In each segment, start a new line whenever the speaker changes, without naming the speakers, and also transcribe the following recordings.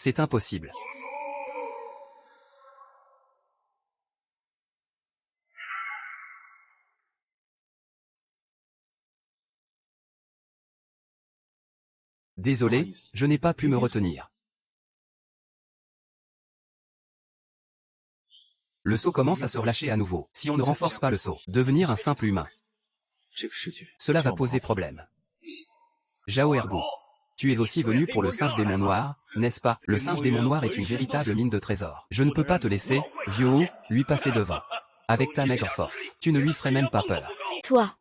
C'est impossible. Désolé, je n'ai pas pu me retenir. Le sceau commence à se relâcher à nouveau. Si on ne renforce pas le sceau, devenir un simple humain, cela va poser problème. Zhao Ergo, tu es aussi venu pour le singe démon noir, n'est-ce pas? Le singe démon noir est une véritable mine de trésors. Je ne peux pas te laisser, vieux Wu, lui passer devant. Avec ta maigre force, tu ne lui ferais même pas peur.
Toi.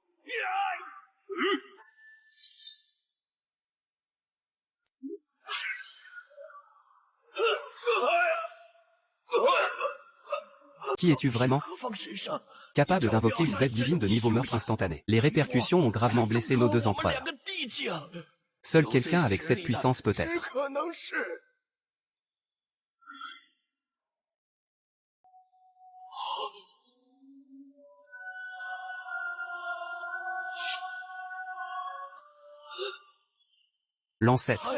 Qui es-tu vraiment? Capable d'invoquer une bête divine de niveau meurtre instantané. Les répercussions ont gravement blessé nos deux empereurs. Seul quelqu'un avec cette puissance peut-être. L'ancêtre.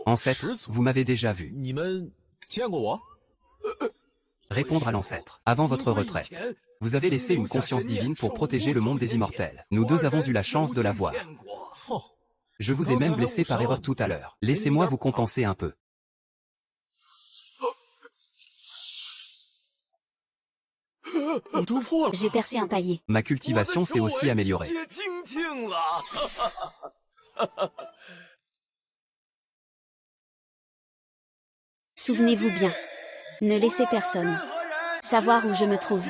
Ancêtre, vous m'avez déjà vu. Répondre à l'ancêtre. Avant votre retraite, vous avez laissé une conscience divine pour protéger le monde des immortels. Nous deux avons eu la chance de la voir. Je vous ai même blessé par erreur tout à l'heure. Laissez-moi vous compenser un peu.
J'ai percé un palier.
Ma cultivation s'est aussi améliorée.
Souvenez-vous bien. Ne laissez personne savoir où je me trouve.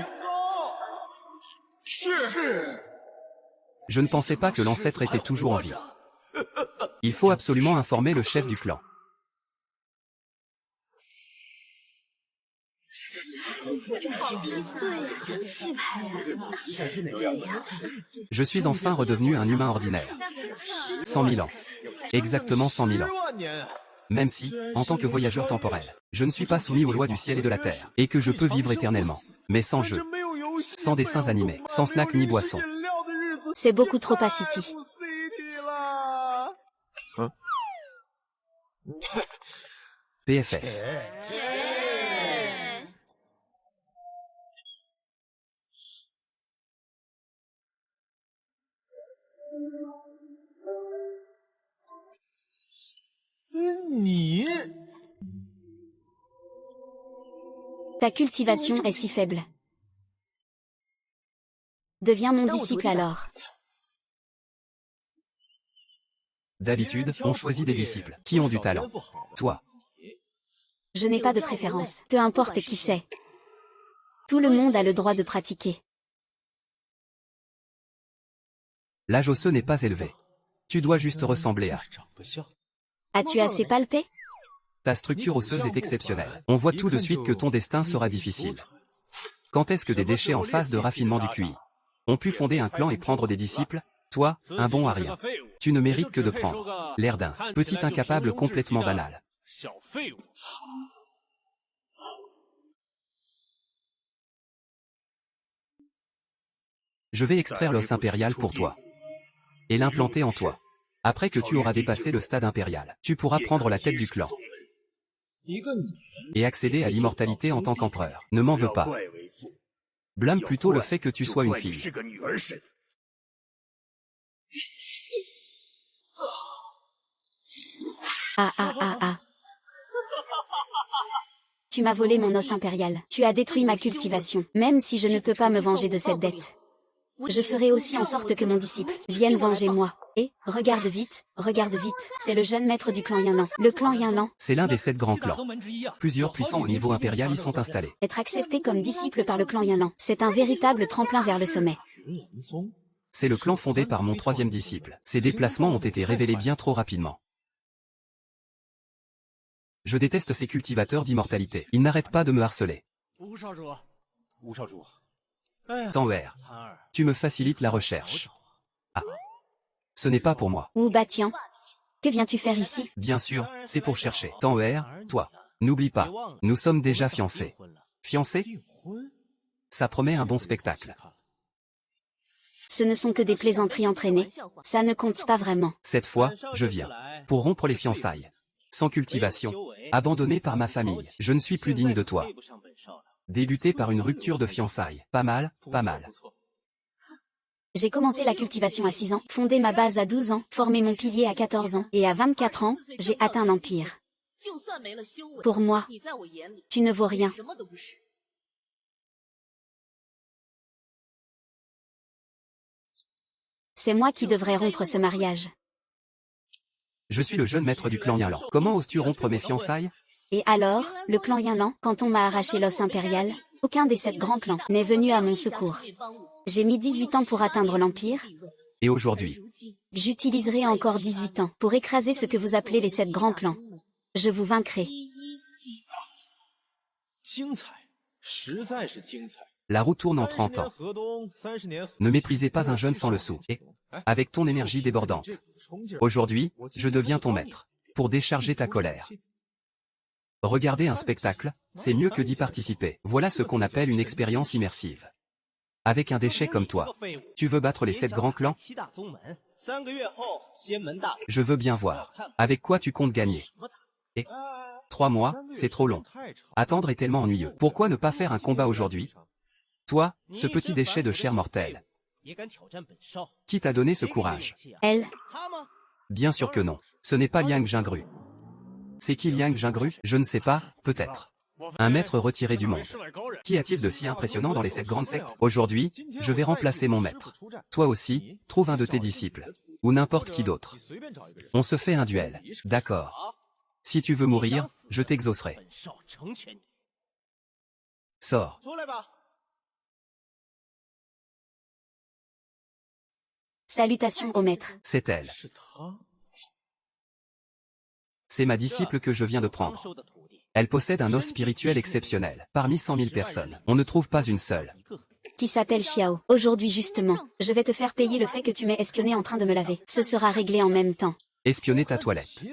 Je ne pensais pas que l'ancêtre était toujours en vie. Il faut absolument informer le chef du clan. Je suis enfin redevenu un humain ordinaire. 100 000 ans. Exactement 100 000 ans. Même si, en tant que voyageur temporel, je ne suis pas soumis aux lois du ciel et de la terre, et que je peux vivre éternellement. Mais sans jeu, sans dessins animés, sans snack ni boisson.
C'est beaucoup trop à City.
PFF.
Ta cultivation est si faible. Deviens mon disciple alors.
D'habitude, on choisit des disciples qui ont du talent. Toi.
Je n'ai pas de préférence, peu importe qui c'est. Tout le monde a le droit de pratiquer.
L'âge osseux n'est pas élevé. Tu dois juste ressembler à...
As-tu assez palpé?
Ta structure osseuse est exceptionnelle. On voit tout de suite que ton destin sera difficile. Quand est-ce que des déchets en phase de raffinement du QI ont pu fonder un clan et prendre des disciples? Toi, un bon à rien. Tu ne mérites que de prendre l'air d'un petit incapable complètement banal. Je vais extraire l'os impérial pour toi et l'implanter en toi. Après que tu auras dépassé le stade impérial, tu pourras prendre la tête du clan et accéder à l'immortalité en tant qu'empereur. Ne m'en veux pas. Blâme plutôt le fait que tu sois une fille.
Ah. Tu m'as volé mon os impérial. Tu as détruit ma cultivation. Même si je ne peux pas me venger de cette dette, je ferai aussi en sorte que mon disciple vienne venger moi. Et, regarde vite, c'est le jeune maître du clan Yinlan. Le clan Yinlan,
C'est l'un des 7 grands clans. Plusieurs puissants au niveau impérial y sont installés.
être accepté comme disciple par le clan Yinlan, c'est un véritable tremplin vers le sommet.
C'est le clan fondé par mon 3e disciple. Ses déplacements ont été révélés bien trop rapidement. Je déteste ces cultivateurs d'immortalité. Ils n'arrêtent pas de me harceler. Tanwer, tu me facilites la recherche. Ah. Ce n'est pas pour moi.
Wu Batian, que viens-tu faire ici?
Bien sûr, c'est pour chercher. Tanwer, toi. N'oublie pas, nous sommes déjà fiancés. Fiancés? Ça promet un bon spectacle.
Ce ne sont que des plaisanteries entraînées. Ça ne compte pas vraiment.
Cette fois, je viens. Pour rompre les fiançailles. Sans cultivation, Abandonné par ma famille. Je ne suis plus digne de toi. Débuté par une rupture de fiançailles. Pas mal, pas mal.
J'ai commencé la cultivation à 6 ans, fondé ma base à 12 ans, formé mon pilier à 14 ans, et à 24 ans, j'ai atteint l'Empire. Pour moi, tu ne vaux rien. C'est moi qui devrais rompre ce mariage.
Je suis le jeune maître du clan Yinlan. Comment oses-tu rompre mes fiançailles?
Et alors, le clan Yinlan, quand on m'a arraché l'os impérial, aucun des 7 grands clans n'est venu à mon secours. J'ai mis 18 ans pour atteindre l'Empire.
Et aujourd'hui?
J'utiliserai encore 18 ans pour écraser ce que vous appelez les 7 grands clans. Je vous vaincrai.
La roue tourne en 30 ans. Ne méprisez pas un jeune sans le sou. Et, avec ton énergie débordante. Aujourd'hui, je deviens ton maître. Pour décharger ta colère. Regarder un spectacle, c'est mieux que d'y participer. Voilà ce qu'on appelle une expérience immersive. Avec un déchet comme toi, tu veux battre les 7 grands clans? Je veux bien voir. Avec quoi tu comptes gagner? Et 3 mois, c'est trop long. Attendre est tellement ennuyeux. Pourquoi ne pas faire un combat aujourd'hui? Toi, ce petit déchet de chair mortelle. Qui t'a donné ce courage?
Elle.
Bien sûr que non. Ce n'est pas Liang Jingru. C'est qui Liang Jingru? Je ne sais pas, peut-être. Un maître retiré du monde. Qu'y a-t-il de si impressionnant dans les 7 grandes sectes? Aujourd'hui, je vais remplacer mon maître. Toi aussi, trouve un de tes disciples. Ou n'importe qui d'autre. On se fait un duel. D'accord. Si tu veux mourir, je t'exaucerai. Sors.
Salutations au maître.
C'est elle. C'est ma disciple que je viens de prendre. Elle possède un os spirituel exceptionnel. Parmi 100 000 personnes, on ne trouve pas une seule.
Qui s'appelle Xiao. Aujourd'hui justement, je vais te faire payer le fait que tu m'aies espionné en train de me laver. Ce sera réglé en même temps.
Espionner ta toilette.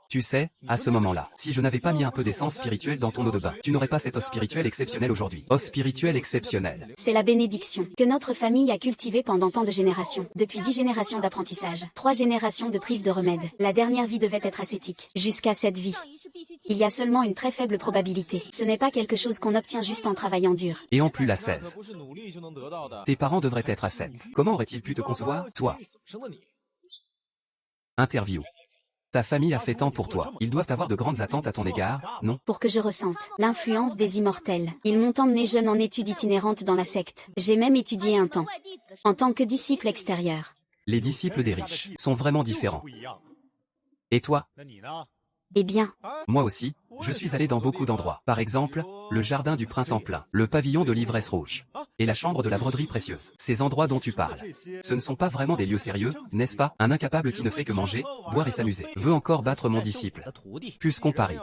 Tu sais, à ce moment-là, si je n'avais pas mis un peu d'essence spirituelle dans ton eau de bain, tu n'aurais pas cet os spirituel exceptionnel aujourd'hui. Os spirituel exceptionnel.
C'est la bénédiction que notre famille a cultivée pendant tant de générations. Depuis 10 générations d'apprentissage, 3 générations de prise de remède. La dernière vie devait être ascétique. Jusqu'à cette vie. Il y a seulement une très faible probabilité. Ce n'est pas quelque chose qu'on obtient juste en travaillant dur.
Et en plus la 16. Tes parents devraient être ascètes. Comment auraient-ils pu te concevoir, toi? Interview. Ta famille a fait tant pour toi. Ils doivent avoir de grandes attentes à ton égard, non?
Pour que je ressente l'influence des immortels. Ils m'ont emmené jeune en études itinérantes dans la secte. J'ai même étudié un temps. En tant que disciple extérieur.
Les disciples des riches sont vraiment différents. Et toi?
Eh bien,
Moi aussi, je suis allé dans beaucoup d'endroits. Par exemple, le jardin du printemps plein, le pavillon de l'ivresse rouge, et la chambre de la broderie précieuse. Ces endroits dont tu parles, ce ne sont pas vraiment des lieux sérieux, n'est-ce pas? Un incapable qui ne fait que manger, boire et s'amuser veut encore battre mon disciple. Puisqu'on parie,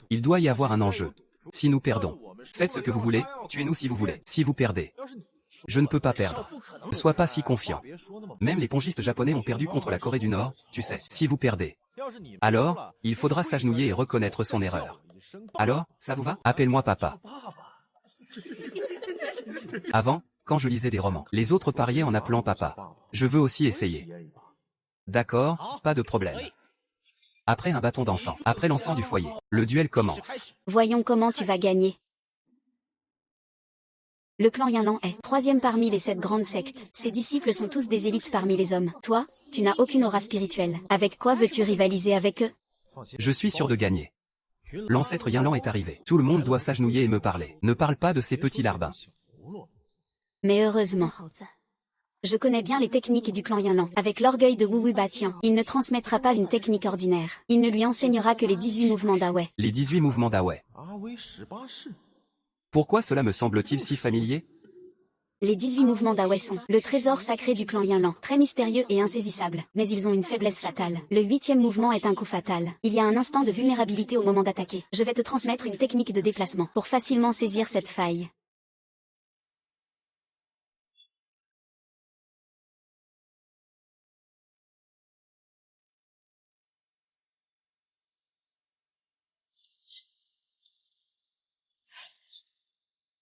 il doit y avoir un enjeu. Si nous perdons, faites ce que vous voulez, tuez-nous si vous voulez. Si vous perdez, je ne peux pas perdre. Ne sois pas si confiant. Même les pongistes japonais ont perdu contre la Corée du Nord, tu sais. Si vous perdez, alors, il faudra s'agenouiller et reconnaître son erreur. Alors, ça vous va? Appelle-moi papa. Avant, quand je lisais des romans, les autres pariaient en appelant papa. Je veux aussi essayer. D'accord, pas de problème. Après un bâton d'encens, après l'encens du foyer, le duel commence.
voyons comment tu vas gagner. Le clan Yinlan est 3e parmi les 7 grandes sectes. Ses disciples sont tous des élites parmi les hommes. Toi, tu n'as aucune aura spirituelle. Avec quoi veux-tu rivaliser avec eux?
Je suis sûr de gagner. L'ancêtre Yinlan est arrivé. Tout le monde doit s'agenouiller et me parler. Ne parle pas de ces petits larbins.
Mais heureusement. Je connais bien les techniques du clan Yinlan. Avec l'orgueil de Wu Wu Batian, il ne transmettra pas une technique ordinaire. Il ne lui enseignera que les 18 mouvements d'Awei.
Les 18 mouvements d'Awei. Pourquoi cela me semble-t-il si familier?
Les 18 mouvements d'Awei sont le trésor sacré du clan Yinlan, très mystérieux et insaisissable. Mais ils ont une faiblesse fatale. Le 8e mouvement est un coup fatal. Il y a un instant de vulnérabilité au moment d'attaquer. Je vais te transmettre une technique de déplacement pour facilement saisir cette faille.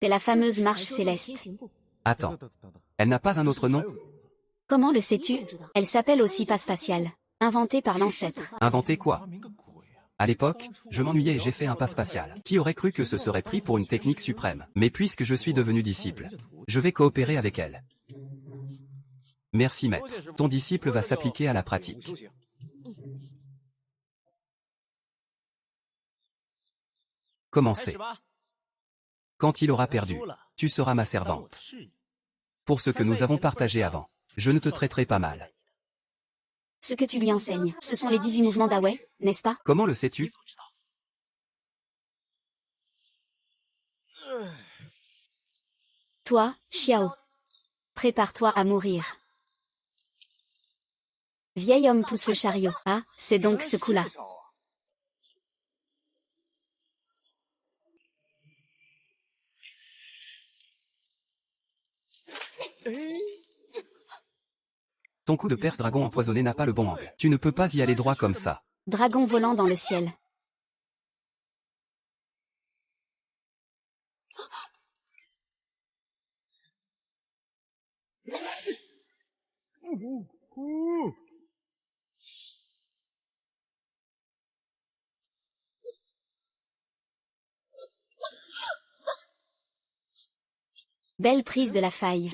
C'est la fameuse marche céleste.
Attends. Elle n'a pas un autre nom?
Comment le sais-tu? Elle s'appelle aussi pas spatiale. Inventée par l'ancêtre.
Inventer quoi? À l'époque, je m'ennuyais et j'ai fait un pas spatial. Qui aurait cru que ce serait pris pour une technique suprême? Mais puisque je suis devenu disciple, je vais coopérer avec elle. Merci maître. Ton disciple va s'appliquer à la pratique. Commencez. Quand il aura perdu, tu seras ma servante. Pour ce que nous avons partagé avant, je ne te traiterai pas mal.
Ce que tu lui enseignes, ce sont les 18 mouvements d'Awei, n'est-ce pas?
Comment le sais-tu?
Toi, Xiao. Prépare-toi à mourir. Vieil homme pousse le chariot. Ah, c'est donc ce coup-là.
Ton coup de perce dragon empoisonné n'a pas le bon angle. Tu ne peux pas y aller droit comme ça.
Dragon volant dans le ciel. Belle prise de la faille.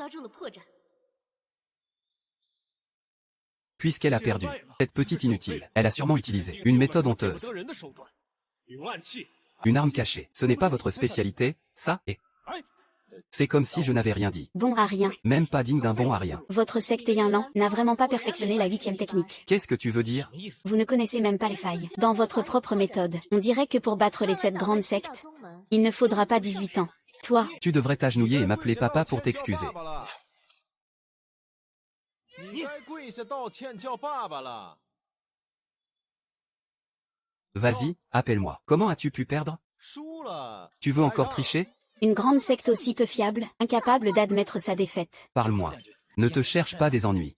Puisqu'elle a perdu, cette petite inutile, elle a sûrement utilisé une méthode honteuse. Une arme cachée. Ce n'est pas votre spécialité, ça, et... Fais comme si je n'avais rien dit.
Bon à rien.
Même pas digne d'un bon à rien.
Votre secte Yinlan n'a vraiment pas perfectionné la 8e technique.
Qu'est-ce que tu veux dire?
Vous ne connaissez même pas les failles. Dans votre propre méthode, on dirait que pour battre les 7 grandes sectes, il ne faudra pas 18 ans. Toi,
Tu devrais t'agenouiller et m'appeler papa pour t'excuser. Vas-y, appelle-moi. Comment as-tu pu perdre? Tu veux encore tricher?
une grande secte aussi peu fiable, incapable d'admettre sa défaite.
Parle-moi. Ne te cherche pas des ennuis.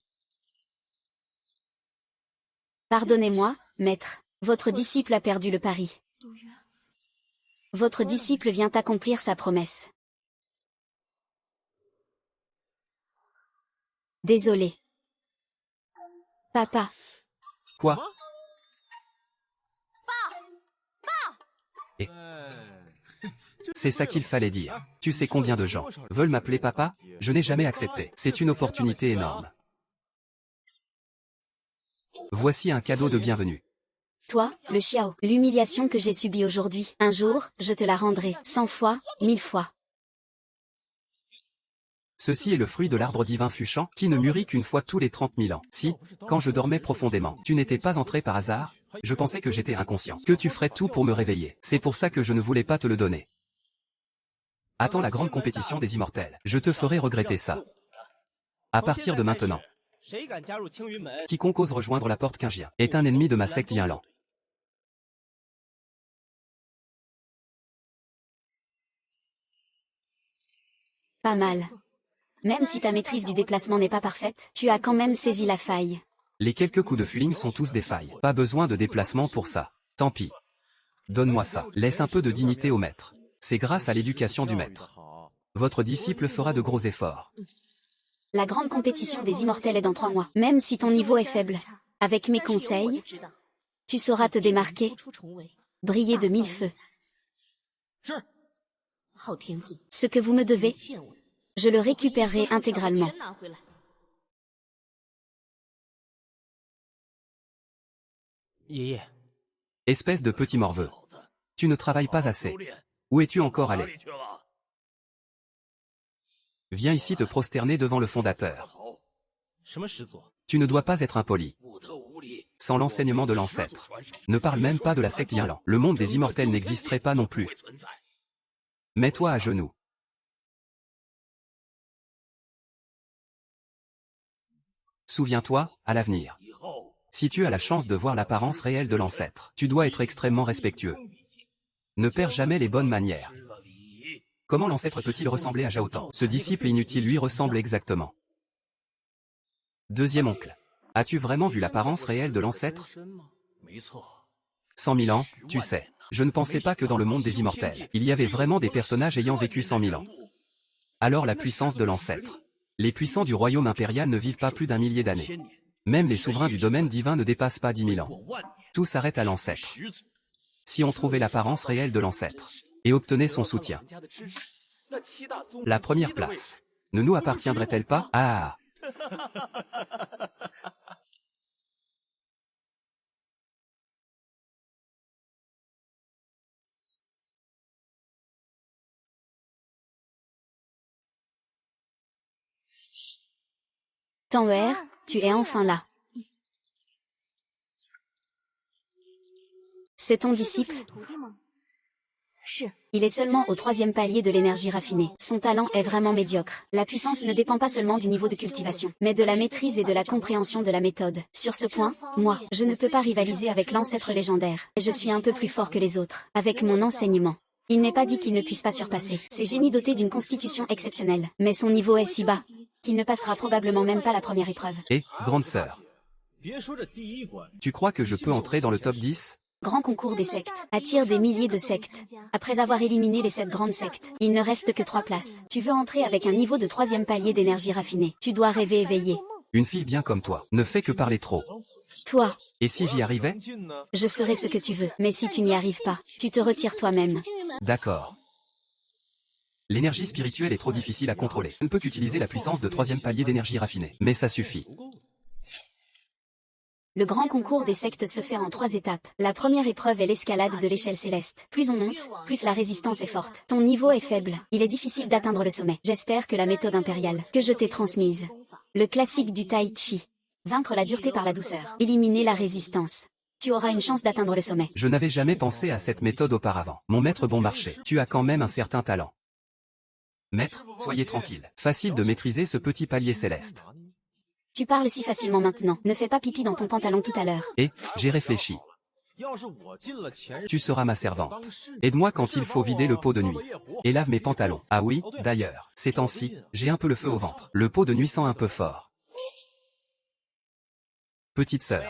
Pardonnez-moi, maître. Votre disciple a perdu le pari. Votre disciple vient accomplir sa promesse. Désolé. Papa.
Quoi? Et... C'est ça qu'il fallait dire. Tu sais combien de gens veulent m'appeler papa? Je n'ai jamais accepté. C'est une opportunité énorme. Voici un cadeau de bienvenue.
Toi, le Xiao, l'humiliation que j'ai subie aujourd'hui, un jour, je te la rendrai 100 fois, 1000 fois.
Ceci est le fruit de l'arbre divin fuchant, qui ne mûrit qu'une fois tous les 30 000 ans. Si, quand je dormais profondément, tu n'étais pas entré par hasard, je pensais que j'étais inconscient, que tu ferais tout pour me réveiller. C'est pour ça que je ne voulais pas te le donner. Attends la grande compétition des immortels. Je te ferai regretter ça. À partir de maintenant, quiconque ose rejoindre la porte Qingjian est un ennemi de ma secte Yinlan.
Pas mal. Même si ta maîtrise du déplacement n'est pas parfaite, tu as quand même saisi la faille.
Les quelques coups de fuling sont tous des failles. Pas besoin de déplacement pour ça. Tant pis. Donne-moi ça. Laisse un peu de dignité au maître. C'est grâce à l'éducation du maître. Votre disciple fera de gros efforts.
La grande compétition des immortels est dans 3 mois. Même si ton niveau est faible, avec mes conseils, tu sauras te démarquer, briller de 1000 feux. Ce que vous me devez, je le récupérerai intégralement.
Espèce de petit morveux. Tu ne travailles pas assez. Où es-tu encore allé? Viens ici te prosterner devant le fondateur. Tu ne dois pas être impoli. Sans l'enseignement de l'ancêtre. Ne parle même pas de la secte Yinlan. Le monde des immortels n'existerait pas non plus. Mets-toi à genoux. Souviens-toi, à l'avenir. Si tu as la chance de voir l'apparence réelle de l'ancêtre, tu dois être extrêmement respectueux. Ne perds jamais les bonnes manières. Comment l'ancêtre peut-il ressembler à Zhao? Ce disciple inutile lui ressemble exactement. Deuxième oncle. As-tu vraiment vu l'apparence réelle de l'ancêtre? 100 000 ans, tu sais. Je ne pensais pas que dans le monde des immortels, il y avait vraiment des personnages ayant vécu 100 000 ans. Alors la puissance de l'ancêtre. Les puissants du royaume impérial ne vivent pas plus d'1 millier d'années. Même les souverains du domaine divin ne dépassent pas 10 000 ans. Tout s'arrête à l'ancêtre. si on trouvait l'apparence réelle de l'ancêtre et obtenait son soutien. La première place ne nous appartiendrait-elle pas? Ah!
Tanwer, tu es enfin là. C'est ton disciple? Il est seulement au 3e palier de l'énergie raffinée. Son talent est vraiment médiocre. La puissance ne dépend pas seulement du niveau de cultivation, mais de la maîtrise et de la compréhension de la méthode. Sur ce point, moi, je ne peux pas rivaliser avec l'ancêtre légendaire. Je suis un peu plus fort que les autres, avec mon enseignement. Il n'est pas dit qu'il ne puisse pas surpasser. C'est génie doté d'une constitution exceptionnelle, mais son niveau est si bas qu'il ne passera probablement même pas la première épreuve.
Et, grande sœur, tu crois que je peux entrer dans le top 10?
Grand concours des sectes attire des milliers de sectes. Après avoir éliminé les 7 grandes sectes, il ne reste que 3 places. Tu veux entrer avec un niveau de 3e palier d'énergie raffinée. Tu dois rêver éveillé.
Une fille bien comme toi ne fait que parler trop.
Toi,
Et si j'y arrivais?
je ferai ce que tu veux, mais si tu n'y arrives pas, tu te retires toi-même.
D'accord. L'énergie spirituelle est trop difficile à contrôler. On ne peut qu'utiliser la puissance de 3e palier d'énergie raffinée. Mais ça suffit.
Le grand concours des sectes se fait en 3 étapes. La première épreuve est l'escalade de l'échelle céleste. Plus on monte, plus la résistance est forte. Ton niveau est faible. Il est difficile d'atteindre le sommet. J'espère que la méthode impériale que je t'ai transmise. Le classique du Tai Chi. Vaincre la dureté par la douceur. Éliminer la résistance. Tu auras une chance d'atteindre le sommet.
Je n'avais jamais pensé à cette méthode auparavant. Mon maître bon marché, tu as quand même un certain talent. Maître, soyez tranquille. Facile de maîtriser ce petit palier céleste.
Tu parles si facilement maintenant. Ne fais pas pipi dans ton pantalon tout à l'heure.
Et, j'ai réfléchi. Tu seras ma servante. Aide-moi quand il faut vider le pot de nuit. Et lave mes pantalons. Ah oui, d'ailleurs, ces temps-ci, j'ai un peu le feu au ventre. Le pot de nuit sent un peu fort. Petite sœur.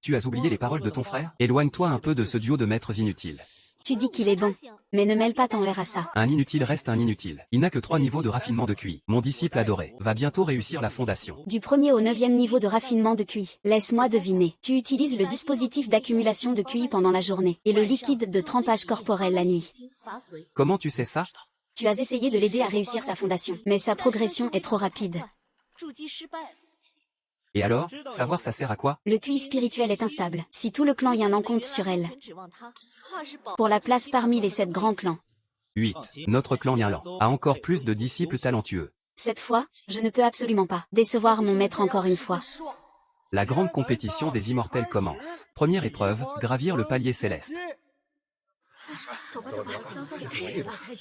Tu as oublié les paroles de ton frère? Éloigne-toi un peu de ce duo de maîtres inutiles.
Tu dis qu'il est bon, mais ne mêle pas Tanwer à ça.
Un inutile reste un inutile. Il n'a que 3 niveaux de raffinement de QI. Mon disciple adoré va bientôt réussir la fondation.
Du 1er au 9e niveau de raffinement de QI. Laisse-moi deviner. Tu utilises le dispositif d'accumulation de QI pendant la journée et le liquide de trempage corporel la nuit.
Comment tu sais ça?
Tu as essayé de l'aider à réussir sa fondation, mais sa progression est trop rapide.
Et alors, savoir ça sert à quoi?
Le QI spirituel est instable. Si tout le clan Yin en compte sur elle. Pour la place parmi les 7 grands clans.
8. Notre clan Yinlan a encore plus de disciples talentueux.
Cette fois, je ne peux absolument pas décevoir mon maître encore une fois.
La grande compétition des immortels commence. Première épreuve, gravir le palier céleste.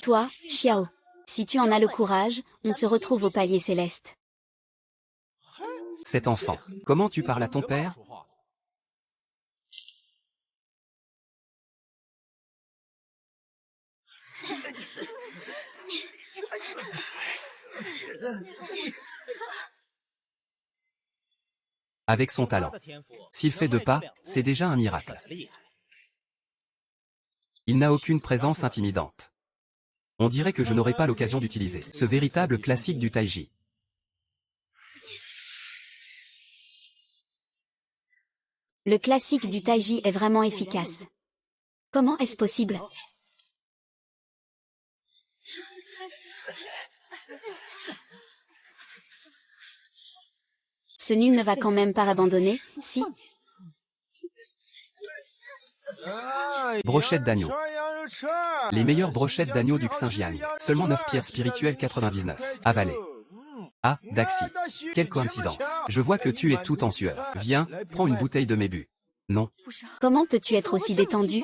Toi, Xiao, si tu en as le courage, on se retrouve au palier céleste.
Cet enfant, comment tu parles à ton père? Avec son talent. S'il fait 2 pas, c'est déjà un miracle. Il n'a aucune présence intimidante. On dirait que je n'aurai pas l'occasion d'utiliser ce véritable classique du Taiji.
Le classique du Taiji est vraiment efficace. Comment est-ce possible? Ce nul ne va quand même pas abandonner, si?
Brochette d'agneau. Les meilleures brochettes d'agneau du Xinjiang. Seulement 9 pierres spirituelles 99. Avalées. Ah, Daxi. Quelle coïncidence. Je vois que tu es tout en sueur. Viens, prends une bouteille de mes bu. Non.
Comment peux-tu être aussi détendu?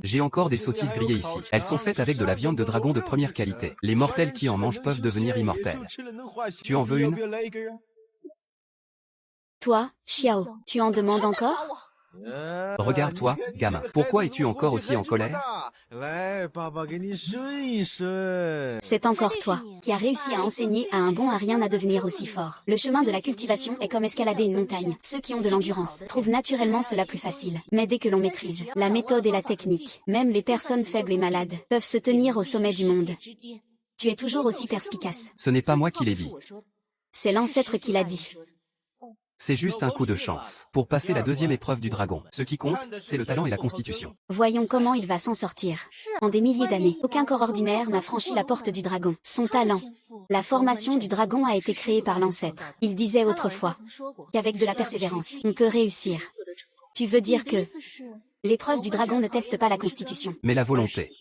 J'ai encore des saucisses grillées ici. Elles sont faites avec de la viande de dragon de première qualité. Les mortels qui en mangent peuvent devenir immortels. Tu en veux une?
Toi, Xiao, tu en demandes encore?
Regarde-toi, gamin. Pourquoi es-tu encore aussi en colère?
C'est encore toi, qui as réussi à enseigner à un bon arien à devenir aussi fort. Le chemin de la cultivation est comme escalader une montagne. Ceux qui ont de l'endurance trouvent naturellement cela plus facile. Mais dès que l'on maîtrise la méthode et la technique, même les personnes faibles et malades peuvent se tenir au sommet du monde. Tu es toujours aussi perspicace.
Ce n'est pas moi qui l'ai dit.
C'est l'ancêtre qui l'a dit.
C'est juste un coup de chance. Pour passer la deuxième épreuve du dragon, ce qui compte, c'est le talent et la constitution.
Voyons comment il va s'en sortir. En des milliers d'années, aucun corps ordinaire n'a franchi la porte du dragon. Son talent. La formation du dragon a été créée par l'ancêtre. Il disait autrefois qu'avec de la persévérance, on peut réussir. Tu veux dire que l'épreuve du dragon ne teste pas la constitution.
Mais la volonté.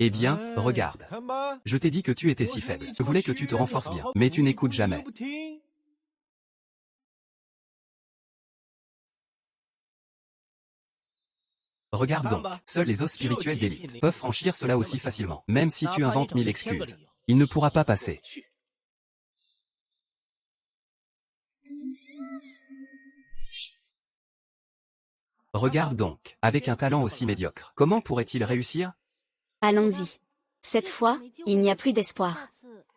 Eh bien, regarde. Je t'ai dit que tu étais si faible. Je voulais que tu te renforces bien, mais tu n'écoutes jamais. Regarde donc, seuls les os spirituels d'élite peuvent franchir cela aussi facilement. Même si tu inventes 1000 excuses, il ne pourra pas passer. Regarde donc, avec un talent aussi médiocre, comment pourrait-il réussir?
Allons-y. Cette fois, il n'y a plus d'espoir.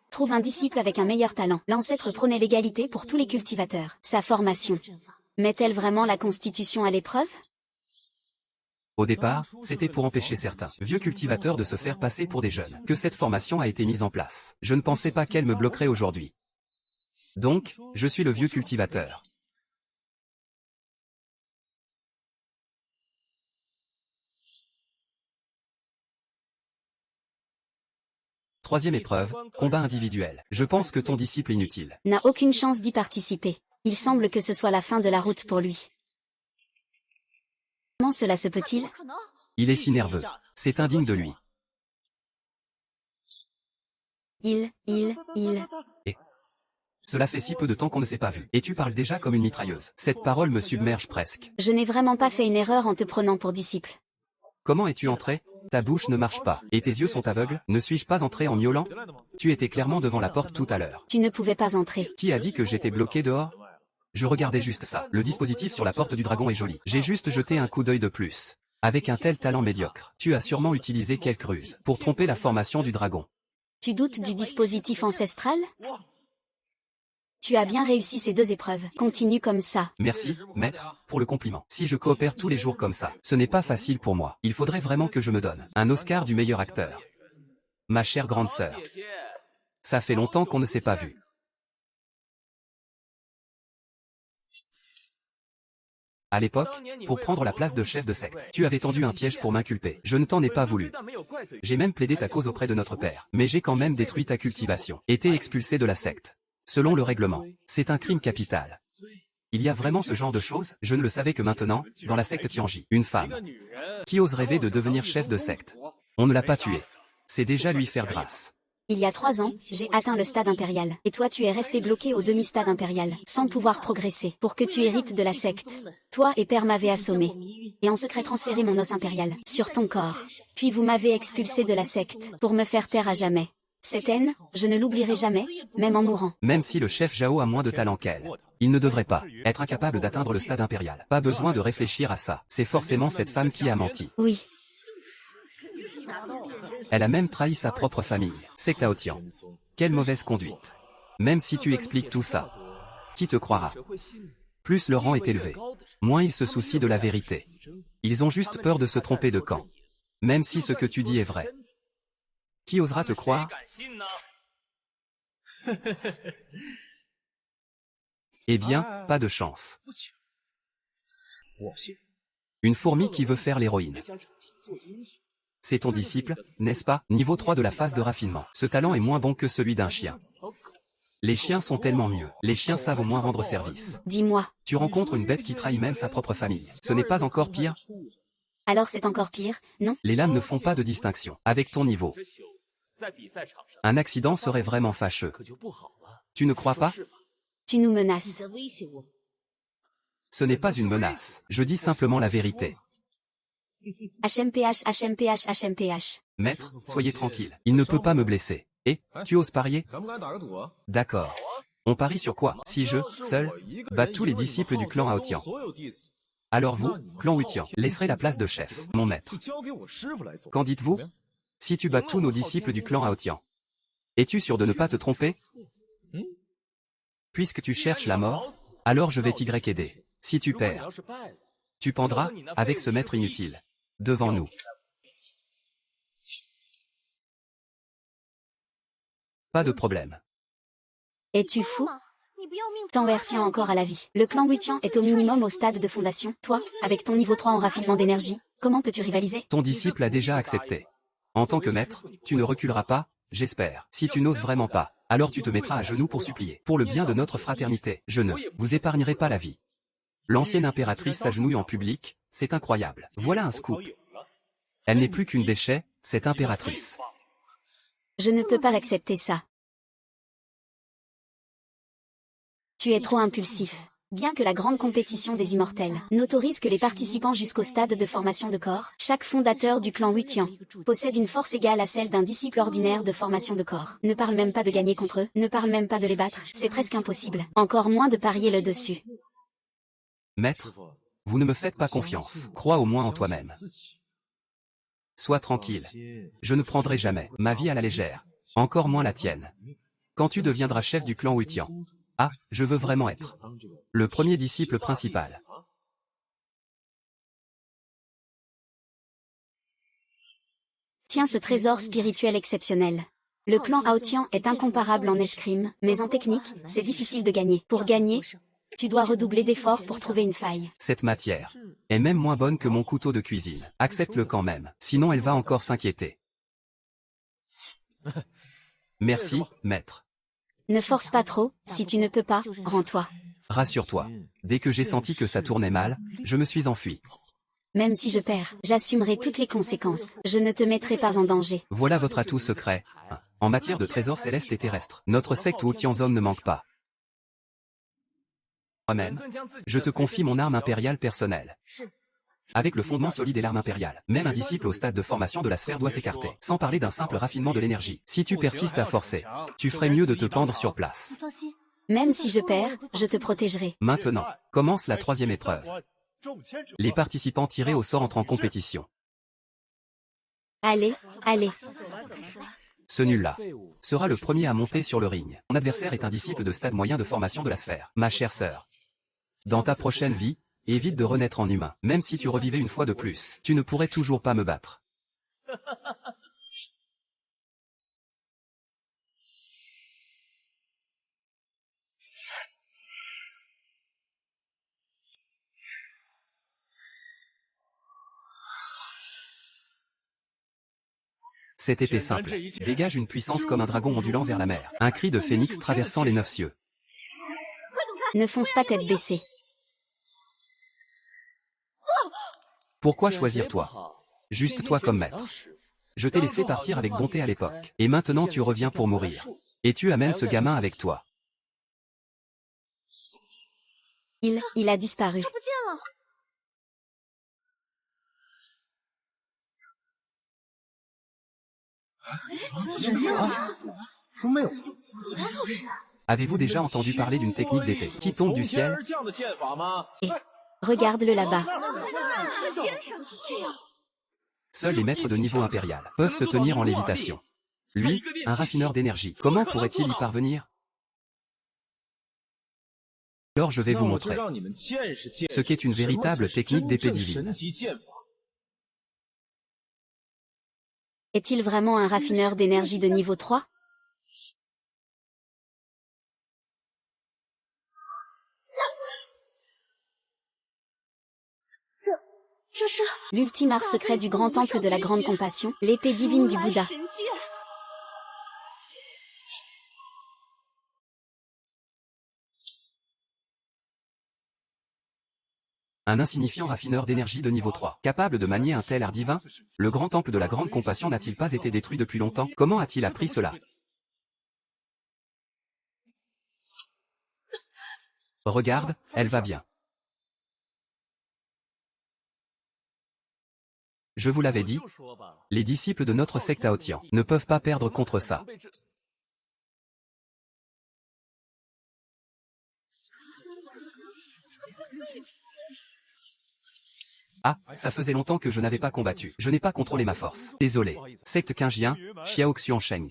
Trouve un disciple avec un meilleur talent. L'ancêtre prônait l'égalité pour tous les cultivateurs. Sa formation. Met-elle vraiment la constitution à l'épreuve?
Au départ, c'était pour empêcher certains vieux cultivateurs de se faire passer pour des jeunes que cette formation a été mise en place. Je ne pensais pas qu'elle me bloquerait aujourd'hui. Donc, je suis le vieux cultivateur. Troisième épreuve, combat individuel. Je pense que ton disciple inutile
n'a aucune chance d'y participer. Il semble que ce soit la fin de la route pour lui. Comment cela se peut-il?
Il est si nerveux. C'est indigne de lui.
Et
cela fait si peu de temps qu'on ne s'est pas vu. Et tu parles déjà comme une mitrailleuse. Cette parole me submerge presque.
Je n'ai vraiment pas fait une erreur en te prenant pour disciple.
Comment es-tu entré? Ta bouche ne marche pas. Et tes yeux sont aveugles? Ne suis-je pas entré en miaulant? Tu étais clairement devant la porte tout à l'heure.
Tu ne pouvais pas entrer.
Qui a dit que j'étais bloqué dehors? Je regardais juste ça. Le dispositif sur la porte du dragon est joli. J'ai juste jeté un coup d'œil de plus. Avec un tel talent médiocre, tu as sûrement utilisé quelques ruses pour tromper la formation du dragon.
Tu doutes du dispositif ancestral? Tu as bien réussi ces deux épreuves. Continue comme ça.
Merci, maître, pour le compliment. Si je coopère tous les jours comme ça, ce n'est pas facile pour moi. Il faudrait vraiment que je me donne un Oscar du meilleur acteur. Ma chère grande sœur. Ça fait longtemps qu'on ne s'est pas vu. À l'époque, pour prendre la place de chef de secte, tu avais tendu un piège pour m'inculper. Je ne t'en ai pas voulu. J'ai même plaidé ta cause auprès de notre père. Mais j'ai quand même détruit ta cultivation. Et t'es expulsé de la secte. Selon le règlement, c'est un crime capital. Il y a vraiment ce genre de choses? Je ne le savais que maintenant, dans la secte Tianji. Une femme. Qui ose rêver de devenir chef de secte? On ne l'a pas tuée. C'est déjà lui faire grâce.
Il y a 3 ans, j'ai atteint le stade impérial. Et toi tu es resté bloqué au demi-stade impérial, sans pouvoir progresser, pour que tu hérites de la secte. Toi et père m'avez assommé. Et en secret transféré mon os impérial, sur ton corps. Puis vous m'avez expulsé de la secte, pour me faire taire à jamais. Cette haine, je ne l'oublierai jamais, même en mourant.
Même si le chef Zhao a moins de talent qu'elle, il ne devrait pas être incapable d'atteindre le stade impérial. Pas besoin de réfléchir à ça. C'est forcément cette femme qui a menti.
Oui.
Elle a même trahi sa propre famille. C'est Tao Tian. Quelle mauvaise conduite. Même si tu expliques tout ça, qui te croira? Plus le rang est élevé, moins ils se soucient de la vérité. Ils ont juste peur de se tromper de camp. Même si ce que tu dis est vrai. Qui osera te croire? Eh bien, pas de chance. Une fourmi qui veut faire l'héroïne. C'est ton disciple, n'est-ce pas? Niveau 3 de la phase de raffinement. Ce talent est moins bon que celui d'un chien. Les chiens sont tellement mieux. Les chiens savent au moins rendre service.
Dis-moi.
Tu rencontres une bête qui trahit même sa propre famille. Ce n'est pas encore pire?
Alors c'est encore pire, non?
Les lames ne font pas de distinction. Avec ton niveau, un accident serait vraiment fâcheux. Tu ne crois pas?
Tu nous menaces.
Ce n'est pas une menace. Je dis simplement la vérité.
HMPH.
Maître, soyez tranquille. Il ne peut pas me blesser. Et, tu oses parier? D'accord. On parie sur quoi? Si je, seul, bats tous les disciples du clan Aotian. Alors vous, clan Wutian, laisserez la place de chef, mon maître. Qu'en dites-vous? Si tu bats tous nos disciples du clan Aotian, es-tu sûr de ne pas te tromper? Puisque tu cherches la mort, alors je vais t'aider. Si tu perds, tu pendras, avec ce maître inutile, devant nous. Pas de problème.
Es-tu fou? T'envers tient encore à la vie. Le clan Wutian est au minimum au stade de fondation. Toi, avec ton niveau 3 en raffinement d'énergie, comment peux-tu rivaliser?
Ton disciple a déjà accepté. En tant que maître, tu ne reculeras pas, j'espère. Si tu n'oses vraiment pas, alors tu te mettras à genoux pour supplier. Pour le bien de notre fraternité, je ne vous épargnerai pas la vie. L'ancienne impératrice s'agenouille en public, c'est incroyable. Voilà un scoop. Elle n'est plus qu'une déchet, cette impératrice.
Je ne peux pas accepter ça. Tu es trop impulsif. Bien que la grande compétition des immortels n'autorise que les participants jusqu'au stade de formation de corps, chaque fondateur du clan Wutian possède une force égale à celle d'un disciple ordinaire de formation de corps. Ne parle même pas de gagner contre eux, ne parle même pas de les battre, c'est presque impossible. Encore moins de parier le dessus.
Maître, vous ne me faites pas confiance. Crois au moins en toi-même. Sois tranquille. Je ne prendrai jamais ma vie à la légère, encore moins la tienne. Quand tu deviendras chef du clan Wutian, ah, je veux vraiment être le premier disciple principal.
Tiens ce trésor spirituel exceptionnel. Le clan Aotian est incomparable en escrime, mais en technique, c'est difficile de gagner. Pour gagner, tu dois redoubler d'efforts pour trouver une faille.
Cette matière est même moins bonne que mon couteau de cuisine. Accepte-le quand même, sinon elle va encore s'inquiéter. Merci, maître.
Ne force pas trop, si tu ne peux pas, rends-toi.
Rassure-toi, dès que j'ai senti que ça tournait mal, je me suis enfui.
Même si je perds, j'assumerai toutes les conséquences. Je ne te mettrai pas en danger.
Voilà votre atout secret. En matière de trésors célestes et terrestres, notre secte Wutianzon ne manque pas. Moi-même, je te confie mon arme impériale personnelle. Avec le fondement solide et l'arme impériale, même un disciple au stade de formation de la sphère doit s'écarter, sans parler d'un simple raffinement de l'énergie. Si tu persistes à forcer, tu ferais mieux de te pendre sur place.
Même si je perds, je te protégerai.
Maintenant, commence la troisième épreuve. Les participants tirés au sort entrent en compétition.
Allez, allez.
Ce nul-là sera le premier à monter sur le ring. Mon adversaire est un disciple de stade moyen de formation de la sphère. Ma chère sœur, dans ta prochaine vie, évite de renaître en humain. Même si tu revivais une fois de plus, tu ne pourrais toujours pas me battre. Cette épée simple dégage une puissance comme un dragon ondulant vers la mer. Un cri de phénix traversant les 9 cieux.
Ne fonce pas tête baissée.
Pourquoi choisir toi? Juste toi comme maître. Je t'ai laissé partir avec bonté à l'époque. Et maintenant tu reviens pour mourir. Et tu amènes ce gamin avec toi.
Il a disparu.
Avez-vous déjà entendu parler d'une technique d'épée qui tombe du ciel?
Et regarde-le là-bas.
Seuls les maîtres de niveau impérial peuvent se tenir en lévitation. Lui, un raffineur d'énergie, comment pourrait-il y parvenir? Alors je vais vous montrer ce qu'est une véritable technique d'épée divine.
Est-il vraiment un raffineur d'énergie de niveau 3? L'ultime art secret du grand temple de la grande compassion, l'épée divine du Bouddha.
Un insignifiant raffineur d'énergie de niveau 3, capable de manier un tel art divin? Le grand temple de la grande compassion n'a-t-il pas été détruit depuis longtemps? Comment a-t-il appris cela? Regarde, elle va bien. Je vous l'avais dit, les disciples de notre secte Aotian ne peuvent pas perdre contre ça. Ah, ça faisait longtemps que je n'avais pas combattu. Je n'ai pas contrôlé ma force. Désolé. Secte Qingjian, Xiao Xuansheng.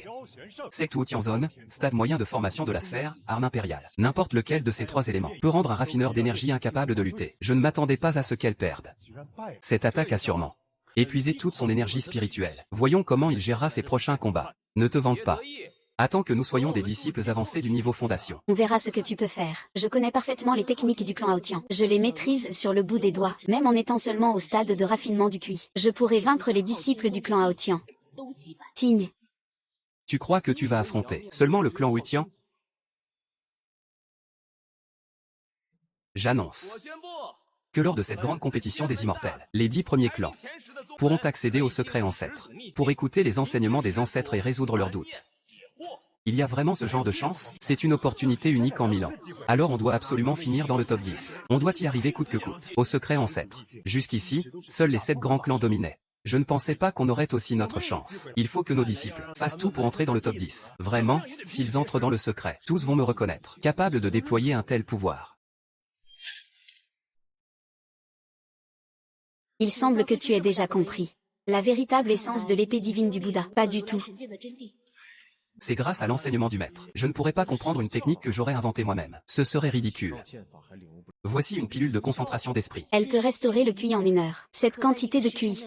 Secte Wutianzon, stade moyen de formation de la sphère, arme impériale. N'importe lequel de ces trois éléments peut rendre un raffineur d'énergie incapable de lutter. Je ne m'attendais pas à ce qu'elle perde. Cette attaque a sûrement épuisé toute son énergie spirituelle. Voyons comment il gérera ses prochains combats. Ne te vante pas. Attends que nous soyons des disciples avancés du niveau fondation.
On verra ce que tu peux faire. Je connais parfaitement les techniques du clan Aotian. Je les maîtrise sur le bout des doigts, même en étant seulement au stade de raffinement du QI. Je pourrai vaincre les disciples du clan Aotian. Ting.
Tu crois que tu vas affronter seulement le clan Wutian? J'annonce que lors de cette grande compétition des immortels, les 10 premiers clans pourront accéder aux secrets ancêtres, pour écouter les enseignements des ancêtres et résoudre leurs doutes. Il y a vraiment ce genre de chance? C'est une opportunité unique en 1000 ans. Alors on doit absolument finir dans le top 10. On doit y arriver coûte que coûte, aux secrets ancêtres. Jusqu'ici, seuls les 7 grands clans dominaient. Je ne pensais pas qu'on aurait aussi notre chance. Il faut que nos disciples fassent tout pour entrer dans le top 10. Vraiment, s'ils entrent dans le secret, tous vont me reconnaître, capable de déployer un tel pouvoir.
Il semble que tu aies déjà compris. La véritable essence de l'épée divine du Bouddha. Pas du tout.
C'est grâce à l'enseignement du maître. Je ne pourrais pas comprendre une technique que j'aurais inventée moi-même. Ce serait ridicule. Voici une pilule de concentration d'esprit.
Elle peut restaurer le QI en 1 heure. Cette quantité de QI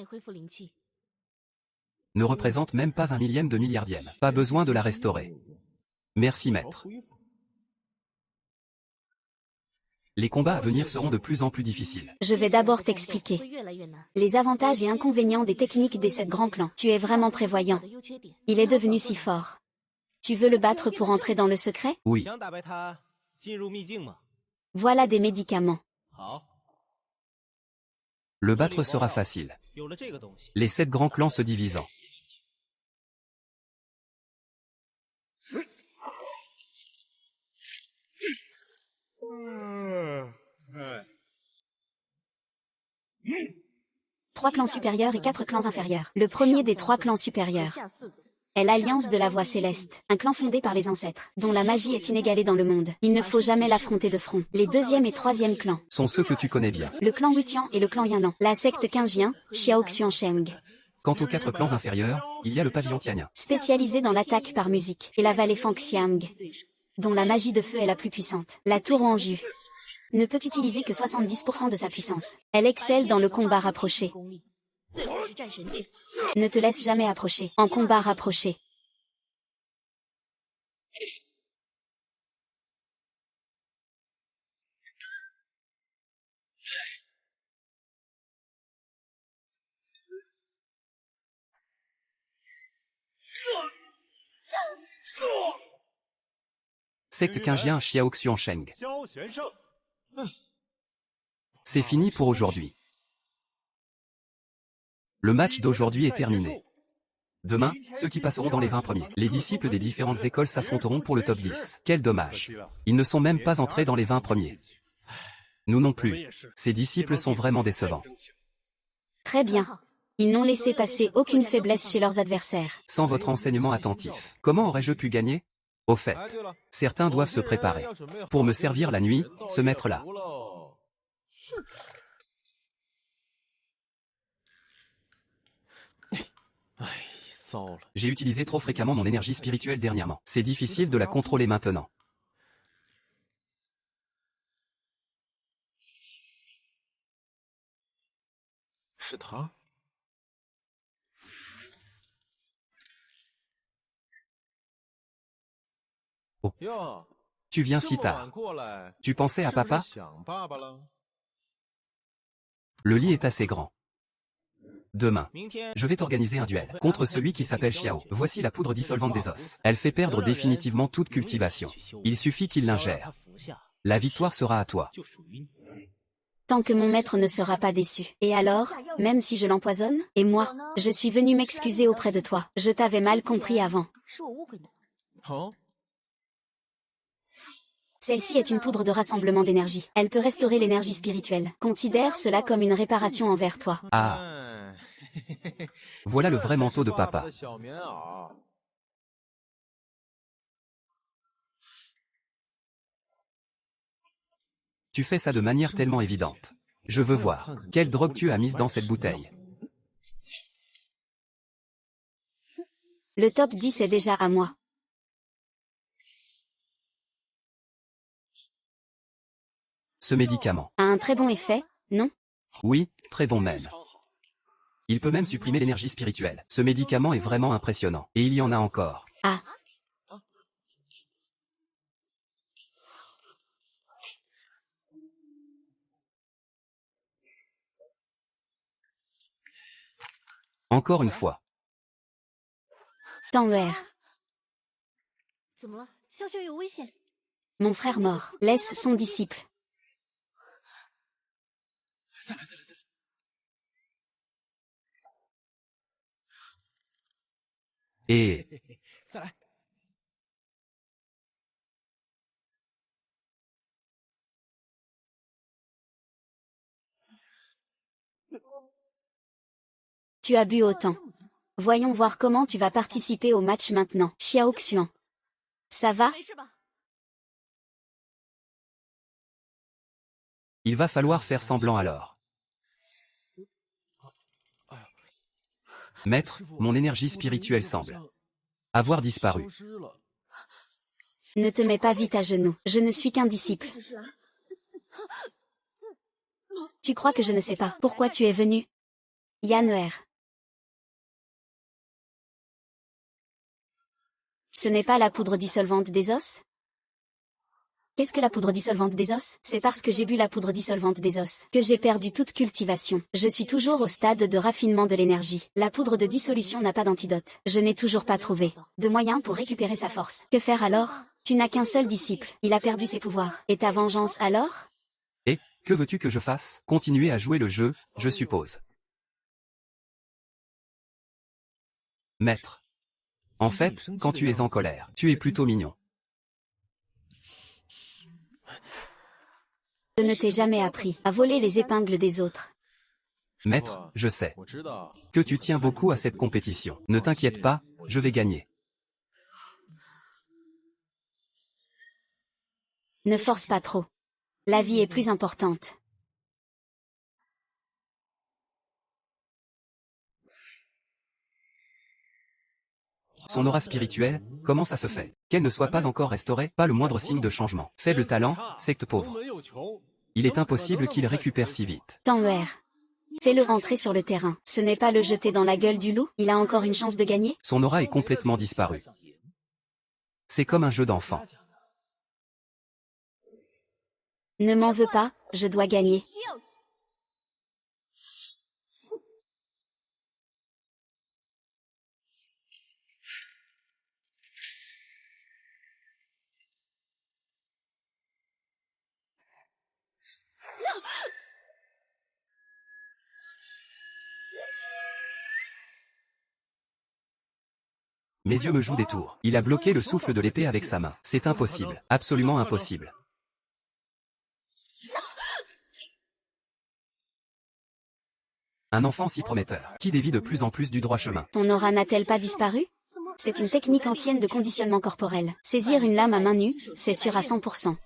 ne représente même pas un millième de milliardième. Pas besoin de la restaurer. Merci maître. Les combats à venir seront de plus en plus difficiles.
Je vais d'abord t'expliquer les avantages et inconvénients des techniques des 7 grands clans. Tu es vraiment prévoyant. Il est devenu si fort. Tu veux le battre pour entrer dans le secret?
Oui.
Voilà des médicaments.
Le battre sera facile. Les 7 grands clans se divisant.
Trois clans supérieurs et 4 clans inférieurs. Le premier des 3 clans supérieurs est l'Alliance de la Voie Céleste, un clan fondé par les ancêtres, dont la magie est inégalée dans le monde. Il ne faut jamais l'affronter de front. Les deuxième et troisième clans
sont ceux que tu connais bien.
Le clan Wutian et le clan Yanlan. La secte Qingjian, Xiaoxuansheng.
Quant aux 4 clans inférieurs, il y a le pavillon Tianyan,
spécialisé dans l'attaque par musique, et la vallée Fangxiang, dont la magie de feu est la plus puissante. La tour Anju ne peut utiliser que 70% de sa puissance. Elle excelle dans le combat rapproché. Ne te laisse jamais approcher. En combat rapproché.
Secte Qingjian Xiaoxuansheng. C'est fini pour aujourd'hui. Le match d'aujourd'hui est terminé. Demain, ceux qui passeront dans les 20 premiers, les disciples des différentes écoles s'affronteront pour le top 10. Quel dommage. Ils ne sont même pas entrés dans les 20 premiers. Nous non plus. Ces disciples sont vraiment décevants.
Très bien. Ils n'ont laissé passer aucune faiblesse chez leurs adversaires.
Sans votre enseignement attentif, comment aurais-je pu gagner? Au fait, certains doivent se préparer. Pour me servir la nuit, se mettre là. J'ai utilisé trop fréquemment mon énergie spirituelle dernièrement. C'est difficile de la contrôler maintenant. Oh. Tu viens si tard. Tu pensais à papa? Le lit est assez grand. Demain, je vais t'organiser un duel contre celui qui s'appelle Xiao. Voici la poudre dissolvante des os. Elle fait perdre définitivement toute cultivation. Il suffit qu'il l'ingère. La victoire sera à toi.
Tant que mon maître ne sera pas déçu. Et alors, même si je l'empoisonne? Et moi, je suis venu m'excuser auprès de toi. Je t'avais mal compris avant. Celle-ci est une poudre de rassemblement d'énergie. Elle peut restaurer l'énergie spirituelle. Considère cela comme une réparation envers toi.
Ah. Voilà le vrai manteau de papa. Tu fais ça de manière tellement évidente. Je veux voir. Quelle drogue tu as mise dans cette bouteille?
Le top 10 est déjà à moi.
Ce médicament
a un très bon effet, non?
Oui, très bon même. Il peut même supprimer l'énergie spirituelle. Ce médicament est vraiment impressionnant. Et il y en a encore.
Ah.
Encore une fois.
Tanwer. Mon frère mort. Laisse son disciple.
Et...
Tu as bu autant. Voyons voir comment tu vas participer au match maintenant. Xiao Xuan. Ça va?
Il va falloir faire semblant alors. Maître, mon énergie spirituelle semble avoir disparu.
Ne te mets pas vite à genoux. Je ne suis qu'un disciple. Tu crois que je ne sais pas pourquoi tu es venu? Yanner. Ce n'est pas la poudre dissolvante des os? Qu'est-ce que la poudre dissolvante des os? C'est parce que j'ai bu la poudre dissolvante des os que j'ai perdu toute cultivation. Je suis toujours au stade de raffinement de l'énergie. La poudre de dissolution n'a pas d'antidote. Je n'ai toujours pas trouvé de moyen pour récupérer sa force. Que faire alors? Tu n'as qu'un seul disciple. Il a perdu ses pouvoirs. Et ta vengeance alors?
Et, que veux-tu que je fasse? Continuer à jouer le jeu, je suppose. Maître. En fait, quand tu es en colère, tu es plutôt mignon.
Je ne t'ai jamais appris à voler les épingles des autres.
Maître, je sais que tu tiens beaucoup à cette compétition. Ne t'inquiète pas, je vais gagner.
Ne force pas trop. La vie est plus importante.
Son aura spirituelle, comment ça se fait? Qu'elle ne soit pas encore restaurée, pas le moindre signe de changement. Faible talent, secte pauvre. Il est impossible qu'il récupère si vite.
Tanwer. Fais-le rentrer sur le terrain. Ce n'est pas le jeter dans la gueule du loup. Il a encore une chance de gagner?
Son aura est complètement disparue. C'est comme un jeu d'enfant.
Ne m'en veux pas, je dois gagner.
Mes yeux me jouent des tours. Il a bloqué le souffle de l'épée avec sa main. C'est impossible. Absolument impossible. Un enfant si prometteur, qui dévie de plus en plus du droit chemin.
Son aura n'a-t-elle pas disparu? C'est une technique ancienne de conditionnement corporel. Saisir une lame à main nue, c'est sûr à 100%.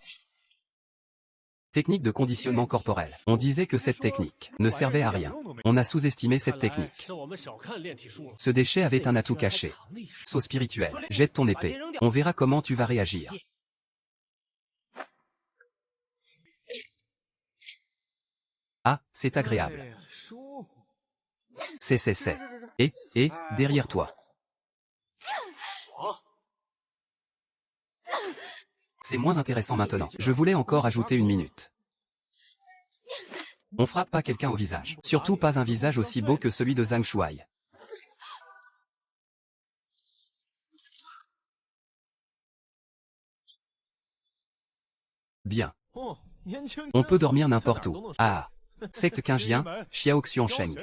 Technique de conditionnement corporel. On disait que cette technique ne servait à rien. On a sous-estimé cette technique. Ce déchet avait un atout caché. Saut spirituel. Jette ton épée. On verra comment tu vas réagir. Ah, c'est agréable. C'est. Et, derrière toi. C'est moins intéressant maintenant. Je voulais encore ajouter une minute. On frappe pas quelqu'un au visage. Surtout pas un visage aussi beau que celui de Zhang Shuai. Bien. On peut dormir n'importe où. Ah. Secte Qingjian, Xiao Xuansheng.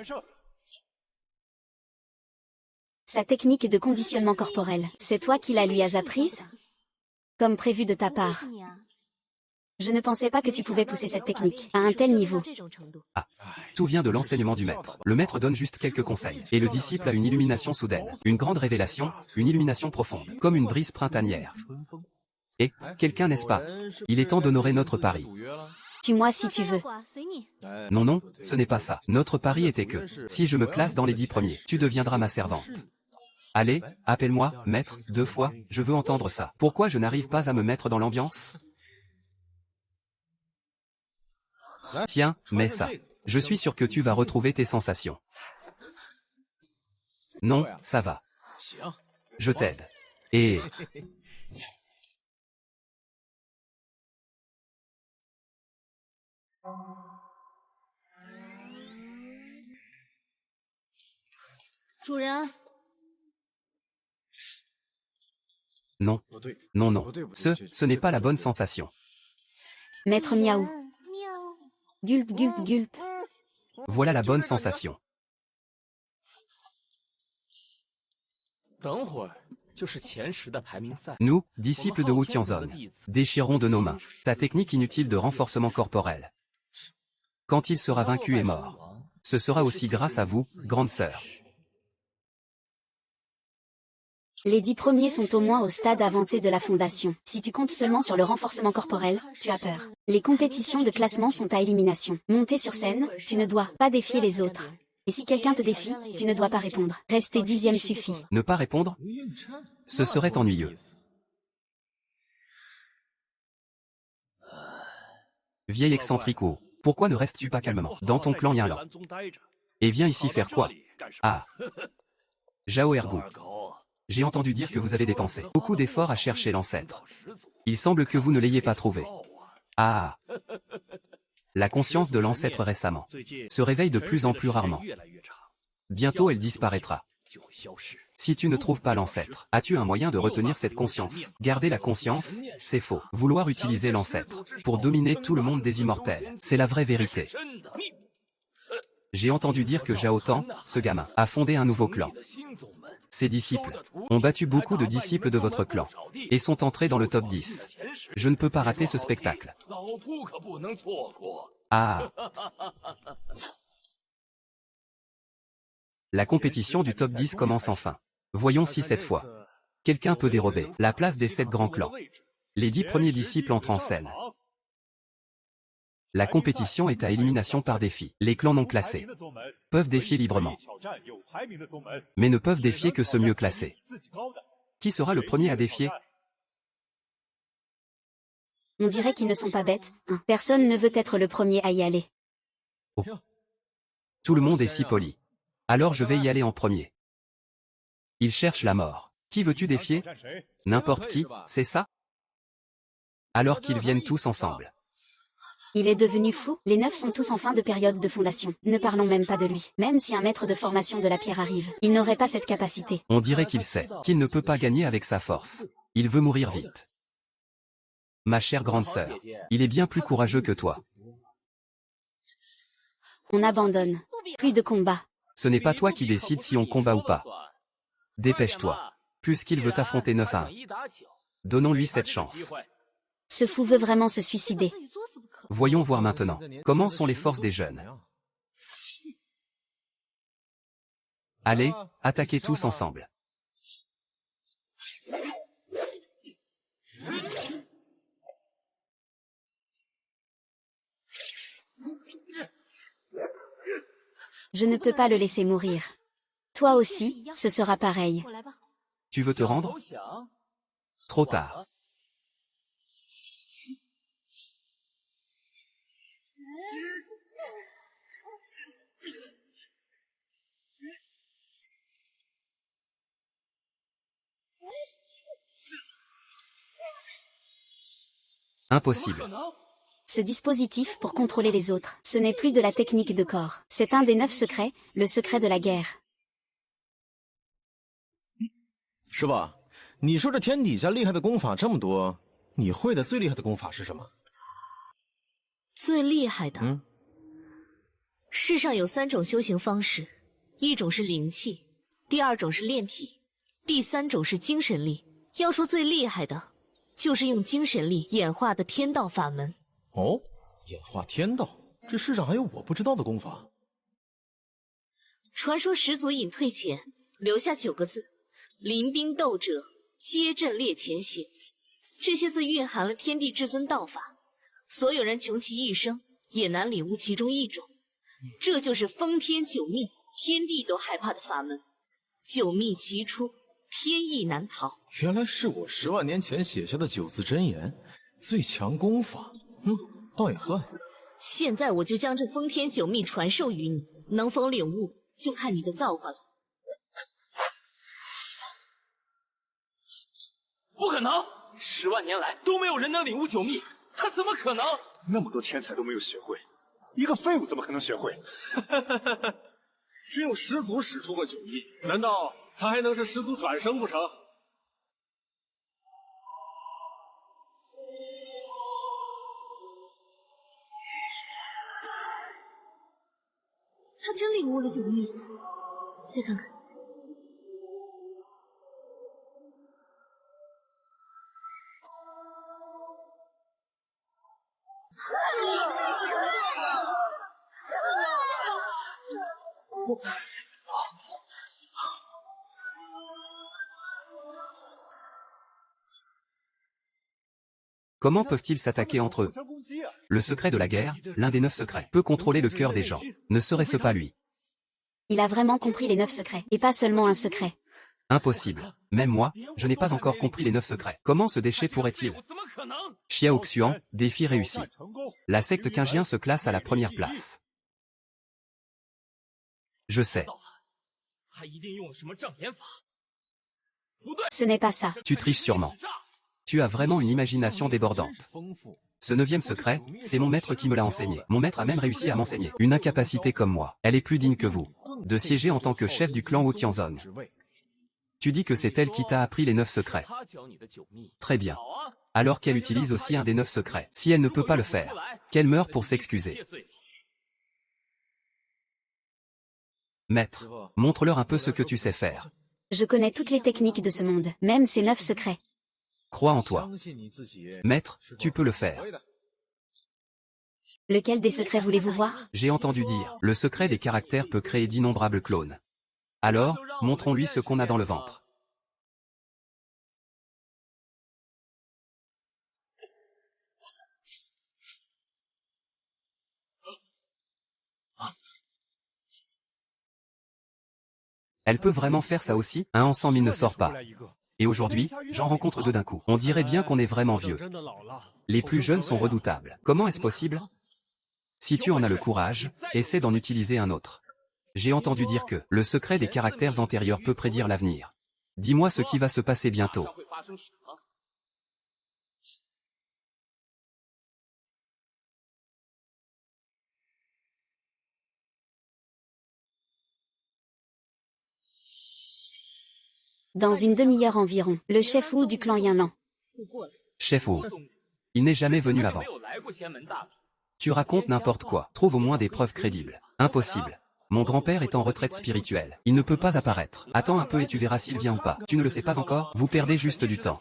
Sa technique de conditionnement corporel, c'est toi qui la lui as apprise? Comme prévu de ta part. Je ne pensais pas que tu pouvais pousser cette technique à un tel niveau.
Ah. Tout vient de l'enseignement du maître. Le maître donne juste quelques conseils. Et le disciple a une illumination soudaine. Une grande révélation, une illumination profonde. Comme une brise printanière. Et, quelqu'un n'est-ce pas? Il est temps d'honorer notre pari.
Tue-moi si tu veux.
Non, ce n'est pas ça. Notre pari était que, si je me classe dans les 10 premiers, tu deviendras ma servante. Allez, appelle-moi, maître, 2 fois, je veux entendre ça. Pourquoi je n'arrive pas à me mettre dans l'ambiance? Tiens, mets ça. Je suis sûr que tu vas retrouver tes sensations. Non, ça va. Je t'aide. Et... Non. Non, non. Ce n'est pas la bonne sensation.
Maître Miaou. Gulp, gulp, gulp.
Voilà la bonne sensation. Nous, disciples de Wu Tianzong, déchirerons de nos mains ta technique inutile de renforcement corporel. Quand il sera vaincu et mort, ce sera aussi grâce à vous, grande sœur.
Les 10 premiers sont au moins au stade avancé de la fondation. Si tu comptes seulement sur le renforcement corporel, tu as peur. Les compétitions de classement sont à élimination. Monter sur scène, tu ne dois pas défier les autres. Et si quelqu'un te défie, tu ne dois pas répondre. Rester 10e suffit.
Ne pas répondre? Ce serait ennuyeux. Vieil excentrico, pourquoi ne restes-tu pas calmement? Dans ton clan Yinlan. Et viens ici faire quoi? Ah. Zhao Ergu. J'ai entendu dire que vous avez dépensé beaucoup d'efforts à chercher l'ancêtre. Il semble que vous ne l'ayez pas trouvé. Ah. La conscience de l'ancêtre récemment se réveille de plus en plus rarement. Bientôt elle disparaîtra. Si tu ne trouves pas l'ancêtre, as-tu un moyen de retenir cette conscience? Garder la conscience, c'est faux. Vouloir utiliser l'ancêtre pour dominer tout le monde des immortels, c'est la vraie vérité. J'ai entendu dire que Zhao Tang, ce gamin, a fondé un nouveau clan. Ses disciples ont battu beaucoup de disciples de votre clan et sont entrés dans le top 10. Je ne peux pas rater ce spectacle. Ah. La compétition du top 10 commence enfin. Voyons si cette fois, quelqu'un peut dérober la place des 7 grands clans. Les 10 premiers disciples entrent en scène. La compétition est à élimination par défi. Les clans non classés peuvent défier librement, mais ne peuvent défier que ceux mieux classés. Qui sera le premier à défier?
On dirait qu'ils ne sont pas bêtes, hein. Personne ne veut être le premier à y aller.
Oh. Tout le monde est si poli. Alors je vais y aller en premier. Ils cherchent la mort. Qui veux-tu défier? N'importe qui, c'est ça? Alors qu'ils viennent tous ensemble.
Il est devenu fou, les 9 sont tous en fin de période de fondation. Ne parlons même pas de lui. Même si un maître de formation de la pierre arrive, il n'aurait pas cette capacité.
On dirait qu'il sait qu'il ne peut pas gagner avec sa force. Il veut mourir vite. Ma chère grande sœur, il est bien plus courageux que toi.
On abandonne. Plus de combat.
Ce n'est pas toi qui décides si on combat ou pas. Dépêche-toi. Puisqu'il veut affronter 9 à 1. Donnons-lui cette chance.
Ce fou veut vraiment se suicider.
Voyons voir maintenant. Comment sont les forces des jeunes? Allez, attaquez tous ensemble.
Je ne peux pas le laisser mourir. Toi aussi, ce sera pareil.
Tu veux te rendre? Trop tard. Impossible.
Ce dispositif pour contrôler les autres, ce n'est plus de la technique de corps. C'est un des 9 secrets, le secret de la guerre.
师傅，你说这天底下厉害的功法这么多，你会的最厉害的功法是什么？
最厉害的，世上有3种修行方式，一种是灵气，第2种是炼体，第3种是精神力。要说最厉害的，就是用精神力演化的天道法门。
哦，演化天道，这世上还有我不知道的功法。
传说始祖隐退前留下9个字：临兵斗者，皆阵列前行。这些字蕴含了天地至尊道法，所有人穷其一生也难领悟其中一种。这就是封天九秘，天地都害怕的法门。九秘齐出，天意难逃。
原来是我10万年前写下的9字真言，最强功法。倒也算。
现在我就将这封天九秘传授于你，能否领悟，就看你的造化了。
不可能！10万年来都没有人能领悟九秘，他怎么可能？
那么多天才都没有学会，一个废物怎么可能学会？
只有始祖使出过9秘，难道他还能是始祖转生不成？
他真领悟了9秘，再看看。
Comment peuvent-ils s'attaquer entre eux? Le secret de la guerre, l'un des 9 secrets, peut contrôler le cœur des gens. Ne serait-ce pas lui?
Il a vraiment compris les 9 secrets, et pas seulement un secret.
Impossible. Même moi, je n'ai pas encore compris les 9 secrets. Comment ce déchet pourrait-il? Xiao Xuan, défi réussi. La secte Qingjian se classe à la première place. Je sais.
Ce n'est pas ça.
Tu triches sûrement. Tu as vraiment une imagination débordante. Ce 9e secret, c'est mon maître qui me l'a enseigné. Mon maître a même réussi à m'enseigner. Une incapacité comme moi. Elle est plus digne que vous. De siéger en tant que chef du clan Outianzon. Tu dis que c'est elle qui t'a appris les 9 secrets. Très bien. Alors qu'elle utilise aussi un des 9 secrets. Si elle ne peut pas le faire, qu'elle meure pour s'excuser. Maître, montre-leur un peu ce que tu sais faire.
Je connais toutes les techniques de ce monde, même ces 9 secrets.
Crois en toi. Maître, tu peux le faire.
Lequel des secrets voulez-vous voir?
J'ai entendu dire, le secret des caractères peut créer d'innombrables clones. Alors, montrons-lui ce qu'on a dans le ventre. Elle peut vraiment faire ça aussi? Un ensemble il ne sort pas. Et aujourd'hui, j'en rencontre 2 d'un coup. On dirait bien qu'on est vraiment vieux. Les plus jeunes sont redoutables. Comment est-ce possible? Si tu en as le courage, essaie d'en utiliser un autre. J'ai entendu dire que le secret des caractères antérieurs peut prédire l'avenir. Dis-moi ce qui va se passer bientôt.
Dans une demi-heure environ, le chef Wu du clan Yanlan.
Chef Wu. Il n'est jamais venu avant. Tu racontes n'importe quoi. Trouve au moins des preuves crédibles. Impossible. Mon grand-père est en retraite spirituelle. Il ne peut pas apparaître. Attends un peu et tu verras s'il vient ou pas. Tu ne le sais pas encore? Vous perdez juste du temps.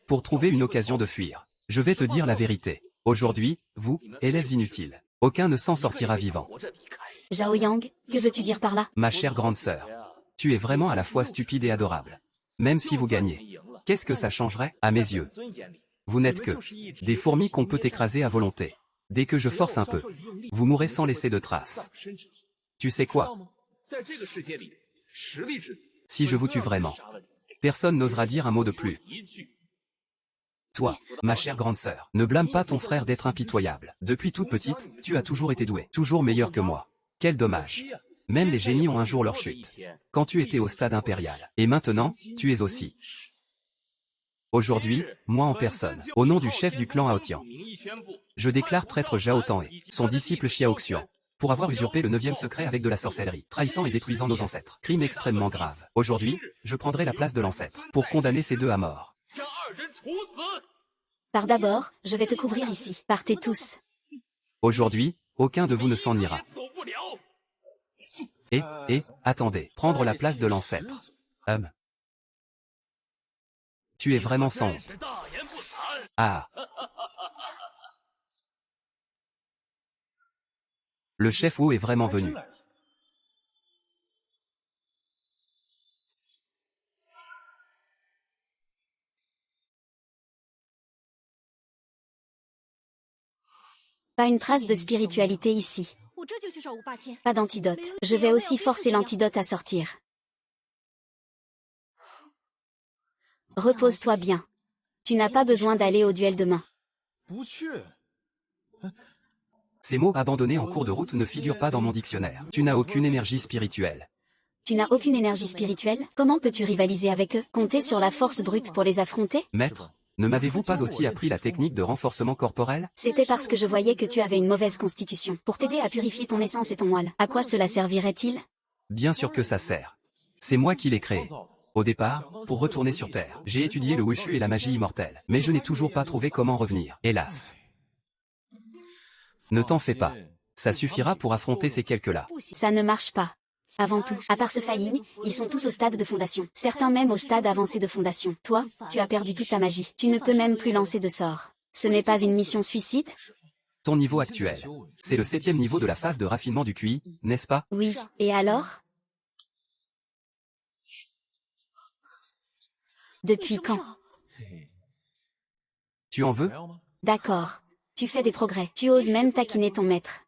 Pour trouver une occasion de fuir. Je vais te dire la vérité. Aujourd'hui, vous, élèves inutiles, aucun ne s'en sortira vivant.
Zhao Yang, que veux-tu dire par là?
Ma chère grande sœur. Tu es vraiment à la fois stupide et adorable. Même si vous gagnez. Qu'est-ce que ça changerait, à mes yeux? Vous n'êtes que des fourmis qu'on peut écraser à volonté. Dès que je force un peu, vous mourrez sans laisser de traces. Tu sais quoi? Si je vous tue vraiment, personne n'osera dire un mot de plus. Toi, ma chère grande sœur, ne blâme pas ton frère d'être impitoyable. Depuis toute petite, tu as toujours été douée, toujours meilleure que moi. Quel dommage. Même les génies ont un jour leur chute. Quand tu étais au stade impérial. Et maintenant, tu es aussi. Aujourd'hui, moi en personne, au nom du chef du clan Aotian, je déclare traître Zhao Tanghe, son disciple Xiao Xuan, pour avoir usurpé le 9e secret avec de la sorcellerie, trahissant et détruisant nos ancêtres. Crime extrêmement grave. Aujourd'hui, je prendrai la place de l'ancêtre, pour condamner ces 2 à mort.
Par d'abord, je vais te couvrir ici. Partez tous.
Aujourd'hui, aucun de vous ne s'en ira. Et, attendez, prendre la place de l'ancêtre. Tu es vraiment sans honte. Ah. Le chef Wu est vraiment venu.
Pas une trace de spiritualité ici. Pas d'antidote. Je vais aussi forcer l'antidote à sortir. Repose-toi bien. Tu n'as pas besoin d'aller au duel demain.
Ces mots abandonnés en cours de route ne figurent pas dans mon dictionnaire. Tu n'as aucune énergie spirituelle.
Tu n'as aucune énergie spirituelle? Comment peux-tu rivaliser avec eux? Compter sur la force brute pour les affronter?
Maître, ne m'avez-vous pas aussi appris la technique de renforcement corporel?
C'était parce que je voyais que tu avais une mauvaise constitution. Pour t'aider à purifier ton essence et ton moelle. À quoi cela servirait-il?
Bien sûr que ça sert. C'est moi qui l'ai créé. Au départ, pour retourner sur Terre, j'ai étudié le Wushu et la magie immortelle, mais je n'ai toujours pas trouvé comment revenir, hélas. Ne t'en fais pas. Ça suffira pour affronter ces quelques-là.
Ça ne marche pas. Avant tout, à part ce Faïng, ils sont tous au stade de fondation. Certains même au stade avancé de fondation. Toi, tu as perdu toute ta magie. Tu ne peux même plus lancer de sorts. Ce n'est pas une mission suicide?
Ton niveau actuel, c'est le 7e niveau de la phase de raffinement du QI, n'est-ce pas?
Oui, et alors? Depuis quand?
Tu en veux?
D'accord. Tu fais des progrès. Tu oses même taquiner ton maître.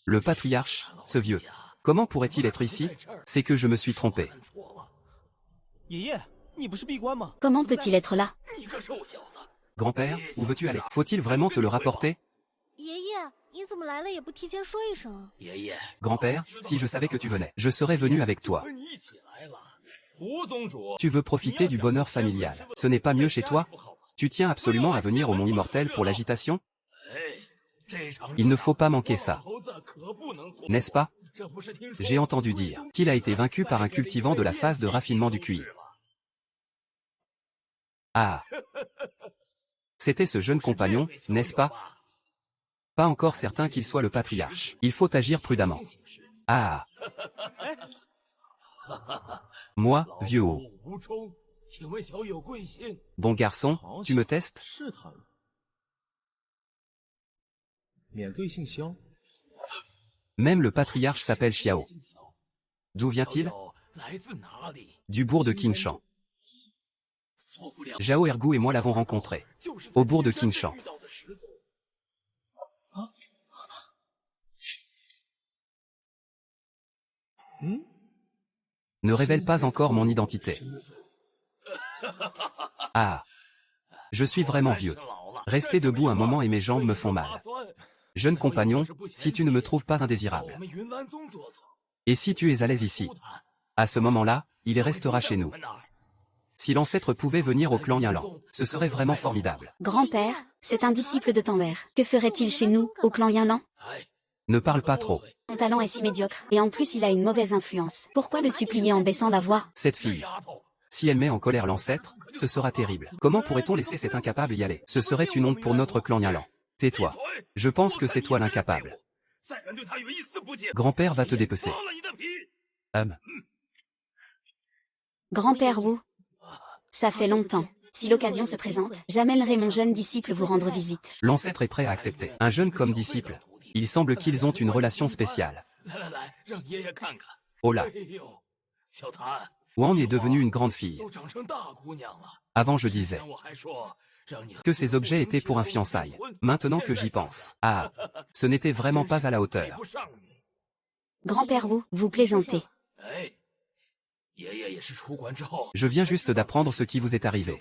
Le patriarche, ce vieux. Comment pourrait-il être ici? C'est que je me suis trompé.
Comment peut-il être là?
Grand-père, où veux-tu aller? Faut-il vraiment te le rapporter? Grand-père, si je savais que tu venais, je serais venu avec toi. Tu veux profiter du bonheur familial. Ce n'est pas mieux chez toi? Tu tiens absolument à venir au Mont Immortel pour l'agitation? Il ne faut pas manquer ça. N'est-ce pas? J'ai entendu dire qu'il a été vaincu par un cultivant de la phase de raffinement du QI. Ah! C'était ce jeune compagnon, n'est-ce pas? Pas encore certain qu'il soit le patriarche. Il faut agir prudemment. Ah! Moi, vieux haut. Bon garçon, tu me testes? Même le patriarche s'appelle Xiao. D'où vient-il? Du bourg de Qinshan. Zhao Ergu et moi l'avons rencontré. Au bourg de Qinshan. Ne révèle pas encore mon identité. Ah! Je suis vraiment vieux. Rester debout un moment et mes jambes me font mal. Jeune compagnon, si tu ne me trouves pas indésirable. Et si tu es à l'aise ici? À ce moment-là, il restera chez nous. Si l'ancêtre pouvait venir au clan Yinlan, ce serait vraiment formidable.
Grand-père, c'est un disciple de ton père. Que ferait-il chez nous, au clan Yinlan?
Ne parle pas trop.
Son talent est si médiocre, et en plus il a une mauvaise influence. Pourquoi le supplier en baissant la voix?
Cette fille. Si elle met en colère l'ancêtre, ce sera terrible. Comment pourrait-on laisser cet incapable y aller? Ce serait une honte pour notre clan Yinlan. Tais-toi. Je pense que c'est toi l'incapable. Grand-père va te dépecer.
Grand-père Wu. Ça fait longtemps. Si l'occasion se présente, j'amènerai mon jeune disciple vous rendre visite.
L'ancêtre est prêt à accepter. Un jeune comme disciple. Il semble qu'ils ont une relation spéciale. Oh là. Wang est devenue une grande fille. Avant je disais que ces objets étaient pour un fiançailles. Maintenant que j'y pense. Ah, ce n'était vraiment pas à la hauteur.
Grand-père Wu, vous plaisantez.
Je viens juste d'apprendre ce qui vous est arrivé.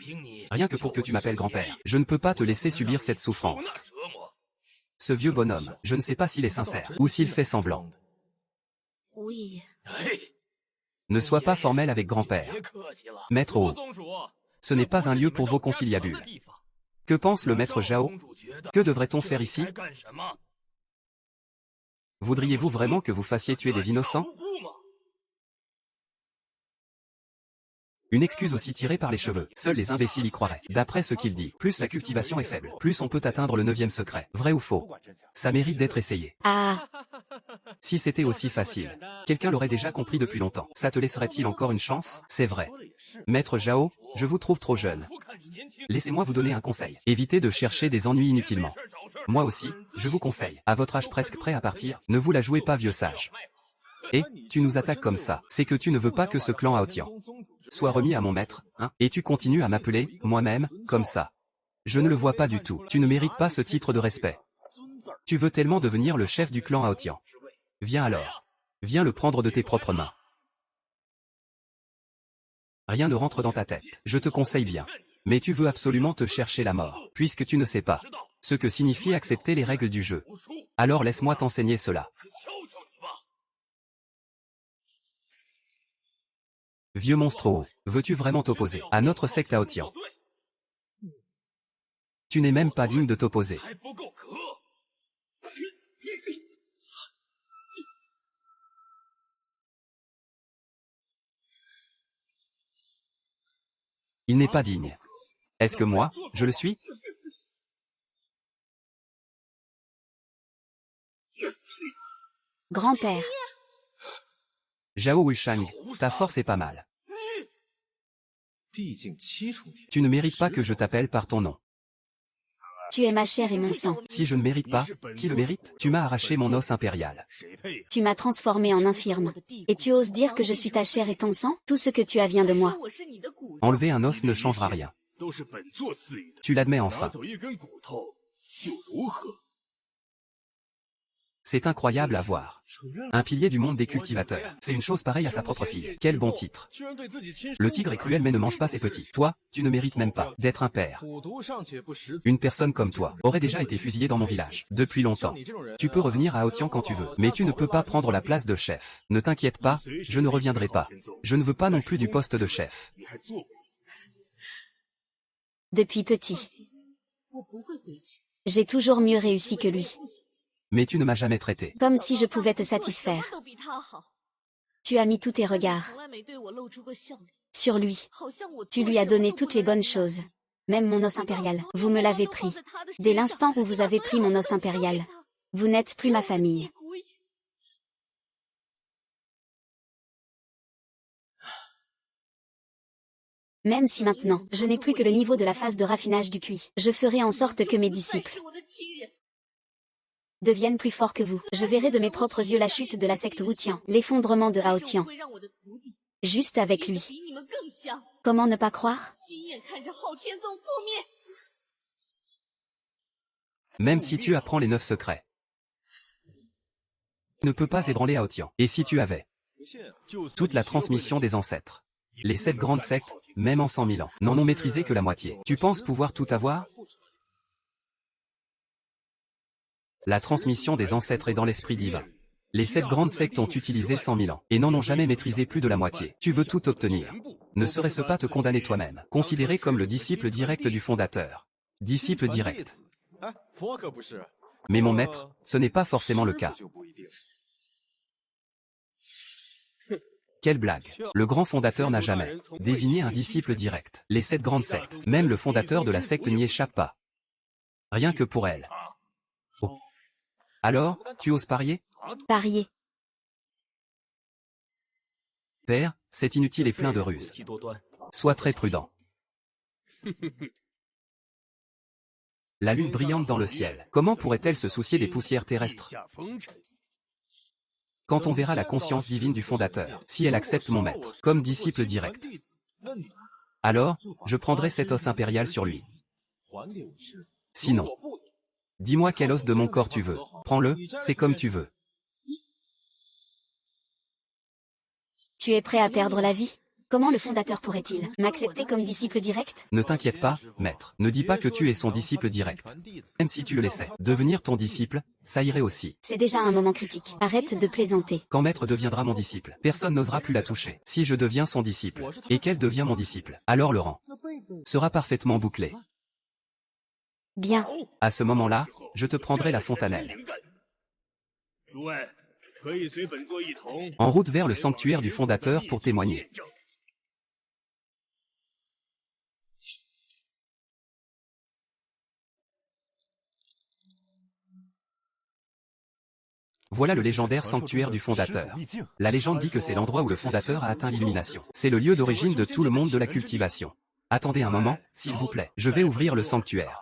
Rien que pour que tu m'appelles grand-père. Je ne peux pas te laisser subir cette souffrance. Ce vieux bonhomme, je ne sais pas s'il est sincère, ou s'il fait semblant. Ne sois pas formel avec grand-père. Maître Ho, ce n'est pas un lieu pour vos conciliabules. Que pense le maître Zhao? Que devrait-on faire ici? Voudriez-vous vraiment que vous fassiez tuer des innocents? Une excuse aussi tirée par les cheveux. Seuls les imbéciles y croiraient. D'après ce qu'il dit, plus la cultivation est faible, plus on peut atteindre le 9e secret. Vrai ou faux? Ça mérite d'être essayé.
Ah!
Si c'était aussi facile, quelqu'un l'aurait déjà compris depuis longtemps. Ça te laisserait-il encore une chance? C'est vrai. Maître Zhao, je vous trouve trop jeune. Laissez-moi vous donner un conseil. Évitez de chercher des ennuis inutilement. Moi aussi, je vous conseille, à votre âge presque prêt à partir, ne vous la jouez pas vieux sage. Et, tu nous attaques comme ça, c'est que tu ne veux pas que ce clan Aotian soit remis à mon maître, hein, et tu continues à m'appeler, moi-même, comme ça. Je ne le vois pas du tout, tu ne mérites pas ce titre de respect. Tu veux tellement devenir le chef du clan Aotian. Viens alors. Viens le prendre de tes propres mains. Rien ne rentre dans ta tête, je te conseille bien. Mais tu veux absolument te chercher la mort, puisque tu ne sais pas ce que signifie accepter les règles du jeu. Alors laisse-moi t'enseigner cela. Vieux monstre, veux-tu vraiment t'opposer à notre secte Aotian? Tu n'es même pas digne de t'opposer. Il n'est pas digne. Est-ce que moi, je le suis?
Grand-père.
Zhao Wushang, ta force est pas mal. Tu ne mérites pas que je t'appelle par ton nom.
Tu es ma chair et mon sang.
Si je ne mérite pas, qui le mérite? Tu m'as arraché mon os impérial.
Tu m'as transformé en infirme. Et tu oses dire que je suis ta chair et ton sang? Tout ce que tu as vient de moi.
Enlever un os ne changera rien. Tu l'admets enfin. C'est incroyable à voir. Un pilier du monde des cultivateurs fait une chose pareille à sa propre fille. Quel bon titre. Le tigre est cruel mais ne mange pas ses petits. Toi, tu ne mérites même pas d'être un père. Une personne comme toi aurait déjà été fusillée dans mon village depuis longtemps. Tu peux revenir à Aotian quand tu veux, mais tu ne peux pas prendre la place de chef. Ne t'inquiète pas, je ne reviendrai pas. Je ne veux pas non plus du poste de chef.
Depuis petit. J'ai toujours mieux réussi que lui.
Mais tu ne m'as jamais traité
comme si je pouvais te satisfaire. Tu as mis tous tes regards sur lui. Tu lui as donné toutes les bonnes choses. Même mon os impérial. Vous me l'avez pris. Dès l'instant où vous avez pris mon os impérial, vous n'êtes plus ma famille. Même si maintenant, je n'ai plus que le niveau de la phase de raffinage du QI, je ferai en sorte que mes disciples deviennent plus forts que vous. Je verrai de mes propres yeux la chute de la secte Wutian, l'effondrement de Aotian. Juste avec lui. Comment ne pas croire?
Même si tu apprends les 9 secrets. Tu ne peux pas ébranler Aotian. Et si tu avais toute la transmission des ancêtres, les 7 grandes sectes, même en 100 000 ans, n'en ont maîtrisé que la moitié. Tu penses pouvoir tout avoir? La transmission des ancêtres est dans l'esprit divin. Les 7 grandes sectes ont utilisé 100 000 ans, et n'en ont jamais maîtrisé plus de la moitié. Tu veux tout obtenir. Ne serait-ce pas te condamner toi-même, considéré comme le disciple direct du fondateur. Disciple direct. Mais mon maître, ce n'est pas forcément le cas. Quelle blague. Le grand fondateur n'a jamais désigné un disciple direct. Les 7 grandes sectes, même le fondateur de la secte n'y échappe pas. Rien que pour elle. Oh. Alors, tu oses parier?
Parier.
Père, c'est inutile et plein de ruses. Sois très prudent. La lune brillante dans le ciel. Comment pourrait-elle se soucier des poussières terrestres? Quand on verra la conscience divine du fondateur, si elle accepte mon maître, comme disciple direct, alors, je prendrai cet os impérial sur lui. Sinon, dis-moi quel os de mon corps tu veux. Prends-le, c'est comme tu veux.
Tu es prêt à perdre la vie? Comment le fondateur pourrait-il m'accepter comme disciple direct?
Ne t'inquiète pas, maître. Ne dis pas que tu es son disciple direct. Même si tu le laissais devenir ton disciple, ça irait aussi.
C'est déjà un moment critique. Arrête de plaisanter.
Quand maître deviendra mon disciple, personne n'osera plus la toucher. Si je deviens son disciple, et qu'elle devient mon disciple, alors le rang sera parfaitement bouclé.
Bien.
À ce moment-là, je te prendrai la fontanelle. En route vers le sanctuaire du fondateur pour témoigner. Voilà le légendaire sanctuaire du fondateur. La légende dit que c'est l'endroit où le fondateur a atteint l'illumination. C'est le lieu d'origine de tout le monde de la cultivation. Attendez un moment, s'il vous plaît. Je vais ouvrir le sanctuaire.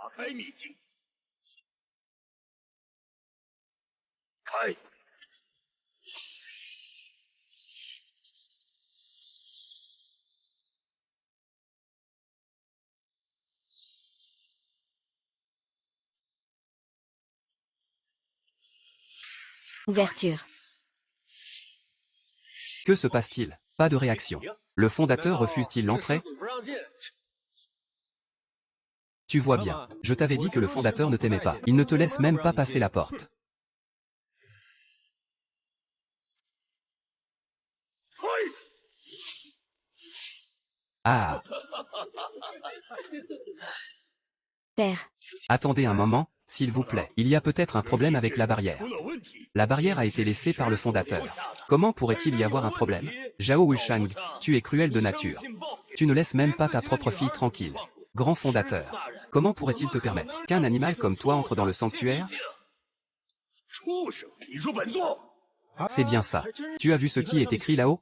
Ouverture.
Que se passe-t-il? Pas de réaction. Le fondateur refuse-t-il l'entrée? Tu vois bien, je t'avais dit que le fondateur ne t'aimait pas. Il ne te laisse même pas passer la porte. Ah.
Père.
Attendez un moment, s'il vous plaît. Il y a peut-être un problème avec la barrière. La barrière a été laissée par le fondateur. Comment pourrait-il y avoir un problème? Zhao Wushang, tu es cruel de nature. Tu ne laisses même pas ta propre fille tranquille. Grand fondateur. Comment pourrait-il te permettre qu'un animal comme toi entre dans le sanctuaire? C'est bien ça. Tu as vu ce qui est écrit là-haut?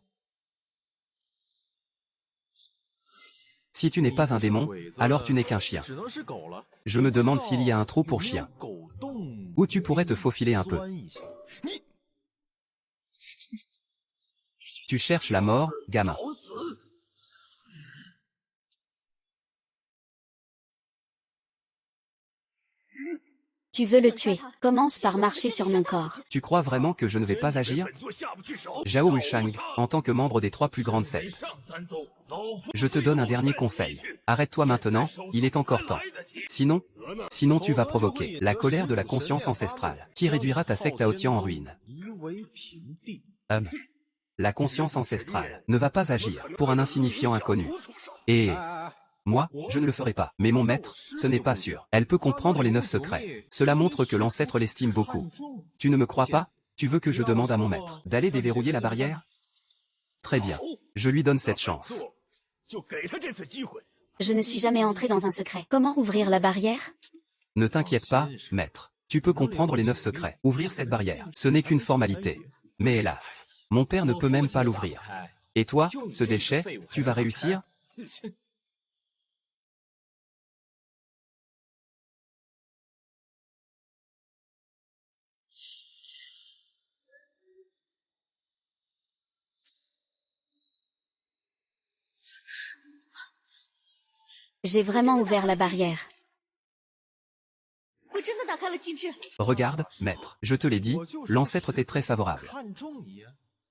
Si tu n'es pas un démon, alors tu n'es qu'un chien. Je me demande s'il y a un trou pour chien. Où tu pourrais te faufiler un peu. Tu cherches la mort, gamin.
Tu veux le tuer. Commence par marcher sur mon corps.
Tu crois vraiment que je ne vais pas agir? Zhao Wushang, en tant que membre des 3 plus grandes sectes. Je te donne un dernier conseil. Arrête-toi maintenant, il est encore temps. Sinon tu vas provoquer la colère de la conscience ancestrale, qui réduira ta secte Aotian en ruine. La conscience ancestrale ne va pas agir pour un insignifiant inconnu. Et... moi, je ne le ferai pas. Mais mon maître, ce n'est pas sûr. Elle peut comprendre les 9 secrets. Cela montre que l'ancêtre l'estime beaucoup. Tu ne me crois pas? Tu veux que je demande à mon maître d'aller déverrouiller la barrière? Très bien. Je lui donne cette chance.
Je ne suis jamais entré dans un secret. Comment ouvrir la barrière?
Ne t'inquiète pas, maître. Tu peux comprendre les 9 secrets. Ouvrir cette barrière, ce n'est qu'une formalité. Mais hélas, mon père ne peut même pas l'ouvrir. Et toi, ce déchet, tu vas réussir?
J'ai vraiment ouvert la barrière.
Regarde, maître, je te l'ai dit, l'ancêtre t'est très favorable.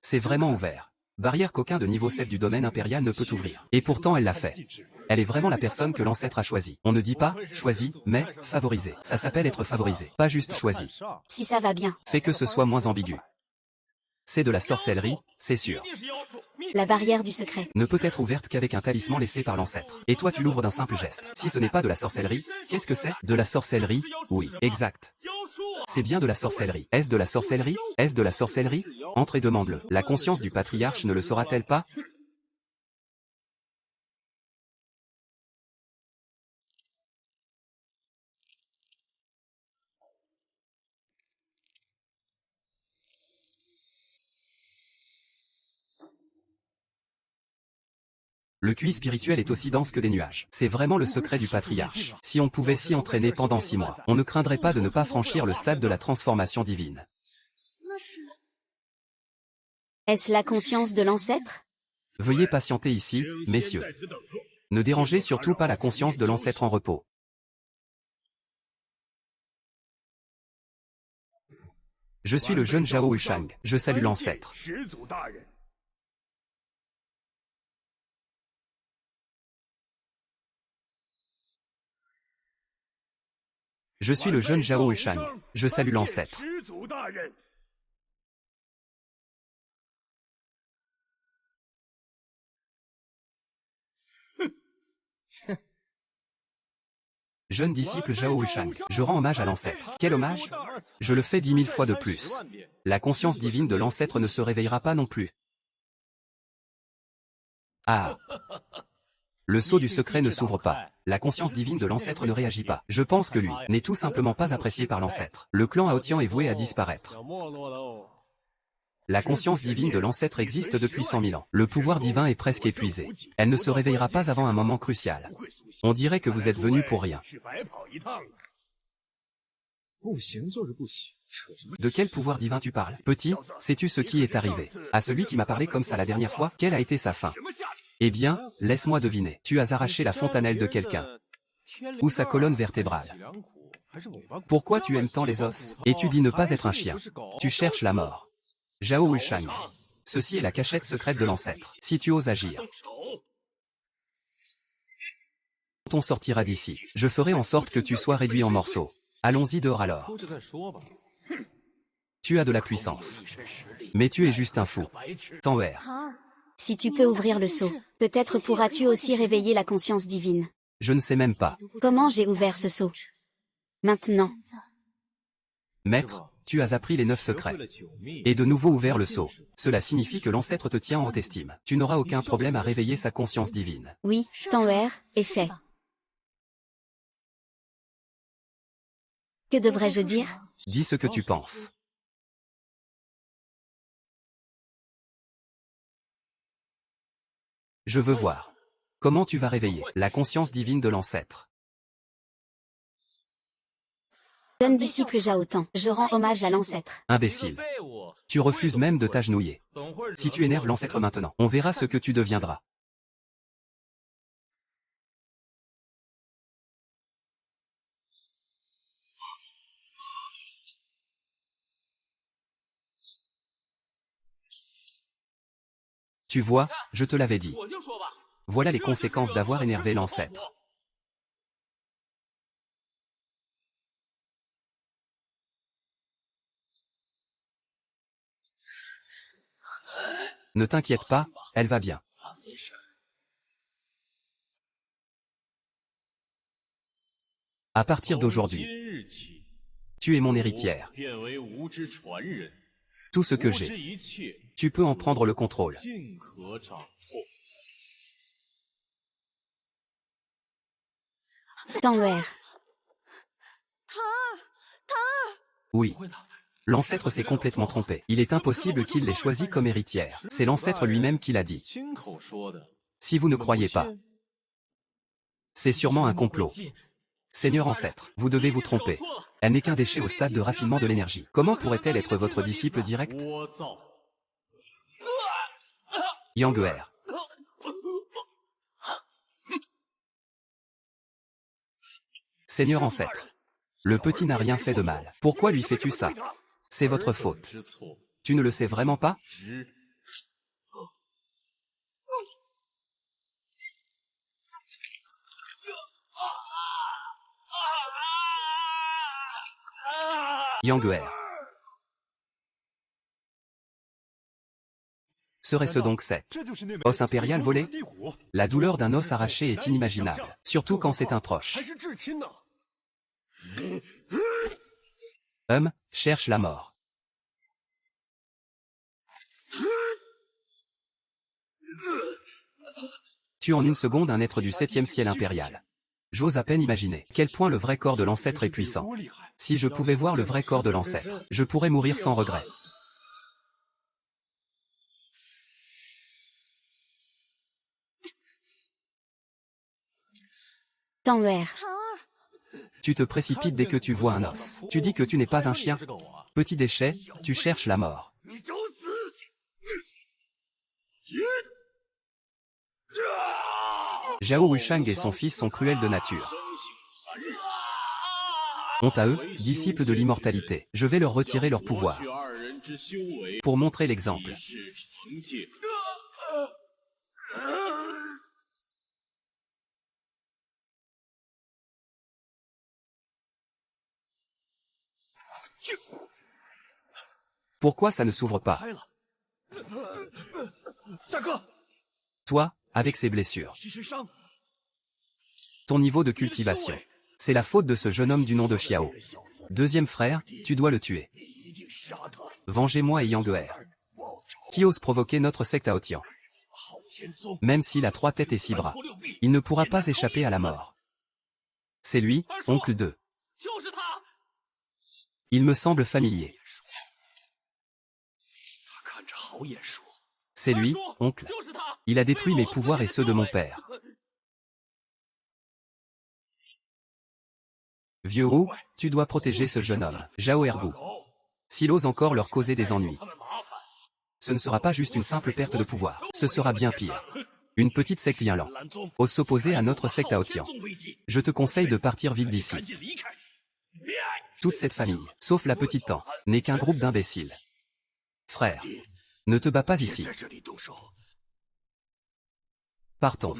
C'est vraiment ouvert. Barrière qu'aucun de niveau 7 du domaine impérial ne peut ouvrir. Et pourtant elle l'a fait. Elle est vraiment la personne que l'ancêtre a choisie. On ne dit pas « choisi », mais « favorisé ». Ça s'appelle être favorisé, pas juste choisi.
Si ça va bien.
Fais que ce soit moins ambigu. C'est de la sorcellerie, c'est sûr.
La barrière du secret
ne peut être ouverte qu'avec un talisman laissé par l'ancêtre. Et toi tu l'ouvres d'un simple geste. Si ce n'est pas de la sorcellerie, qu'est-ce que c'est? De la sorcellerie? Oui, exact. C'est bien de la sorcellerie. Est-ce de la sorcellerie? Est-ce de la sorcellerie? Entre et demande-le. La conscience du patriarche ne le saura-t-elle pas? Le QI spirituel est aussi dense que des nuages. C'est vraiment le secret du patriarche. Si on pouvait s'y entraîner pendant 6 mois, on ne craindrait pas de ne pas franchir le stade de la transformation divine.
Est-ce la conscience de l'ancêtre?
Veuillez patienter ici, messieurs. Ne dérangez surtout pas la conscience de l'ancêtre en repos. Je suis le jeune Zhao Wushang. Je salue l'ancêtre. Je suis le jeune Zhao Wushang. Je salue l'ancêtre. Jeune disciple Zhao Wushang, je rends hommage à l'ancêtre. Quel hommage? Je le fais 10 000 fois de plus. La conscience divine de l'ancêtre ne se réveillera pas non plus. Ah! Le sceau du secret ne s'ouvre pas. La conscience divine de l'ancêtre ne réagit pas. Je pense que lui n'est tout simplement pas apprécié par l'ancêtre. Le clan Aotian est voué à disparaître. La conscience divine de l'ancêtre existe depuis 100 000 ans. Le pouvoir divin est presque épuisé. Elle ne se réveillera pas avant un moment crucial. On dirait que vous êtes venu pour rien. De quel pouvoir divin tu parles? Petit, sais-tu ce qui est arrivé à celui qui m'a parlé comme ça la dernière fois? Quelle a été sa fin? Eh bien, laisse-moi deviner. Tu as arraché la fontanelle de quelqu'un. Ou sa colonne vertébrale. Pourquoi tu aimes tant les os? Et tu dis ne pas être un chien. Tu cherches la mort. Zhao Wushang. Ceci est la cachette secrète de l'ancêtre. Si tu oses agir on sortira d'ici, je ferai en sorte que tu sois réduit en morceaux. Allons-y dehors alors. Tu as de la puissance. Mais tu es juste un fou. Tanwer.
Si tu peux ouvrir le seau, peut-être pourras-tu aussi réveiller la conscience divine.
Je ne sais même pas.
Comment j'ai ouvert ce seau? Maintenant.
Maître, tu as appris les 9 secrets. Et de nouveau ouvert le seau. Cela signifie que l'ancêtre te tient en haute estime. Tu n'auras aucun problème à réveiller sa conscience divine.
Oui, Tanwer, essaie. Que devrais-je dire?
Dis ce que tu penses. Je veux voir. Comment tu vas réveiller la conscience divine de l'ancêtre?
Jeune disciple Zhao-Tan, je rends hommage à l'ancêtre.
Imbécile. Tu refuses même de t'agenouiller. Si tu énerves l'ancêtre maintenant, on verra ce que tu deviendras. Tu vois, je te l'avais dit. Voilà les conséquences d'avoir énervé l'ancêtre. Ne t'inquiète pas, elle va bien. À partir d'aujourd'hui, tu es mon héritière. Tout ce que j'ai, tu peux en prendre le contrôle.
Tanwer.
Oui. L'ancêtre s'est complètement trompé. Il est impossible qu'il l'ait choisi comme héritière. C'est l'ancêtre lui-même qui l'a dit. Si vous ne croyez pas, c'est sûrement un complot. Seigneur ancêtre, vous devez vous tromper. Elle n'est qu'un déchet au stade de raffinement de l'énergie. Comment pourrait-elle être votre disciple direct? Yang-Guer. Seigneur ancêtre, le petit n'a rien fait de mal. Pourquoi lui fais-tu ça? C'est votre faute. Tu ne le sais vraiment pas? Yang-Guer. Serait-ce donc cette os impérial volé? La douleur d'un os arraché est inimaginable, surtout quand c'est un proche. Cherche la mort. Tue en une seconde un être du 7e ciel impérial. J'ose à peine imaginer quel point le vrai corps de l'ancêtre est puissant. Si je pouvais voir le vrai corps de l'ancêtre, je pourrais mourir sans regret.
Tanwer.
Tu te précipites dès que tu vois un os. Tu dis que tu n'es pas un chien. Petit déchet, tu cherches la mort. Zhao Wushang et son fils sont cruels de nature. Honte à eux, disciples de l'immortalité. Je vais leur retirer leur pouvoir. Pour montrer l'exemple. Pourquoi ça ne s'ouvre pas? Toi, avec ces blessures. Ton niveau de cultivation. C'est la faute de ce jeune homme du nom de Xiao. Deuxième frère, tu dois le tuer. Vengez-moi et Yang-Guer. Qui ose provoquer notre secte à Otian? Même s'il a 3 têtes et 6 bras, il ne pourra pas échapper à la mort. C'est lui, oncle 2. Il me semble familier. C'est lui, oncle. Il a détruit mes pouvoirs et ceux de mon père. Vieux Wu, tu dois protéger ce jeune homme, Zhao Ergu. S'il ose encore leur causer des ennuis, ce ne sera pas juste une simple perte de pouvoir, ce sera bien pire. Une petite secte Yinlan ose s'opposer à notre secte à Otian. Je te conseille de partir vite d'ici. Toute cette famille, sauf la petite Tan, n'est qu'un groupe d'imbéciles. Frère, ne te bats pas ici. Partons.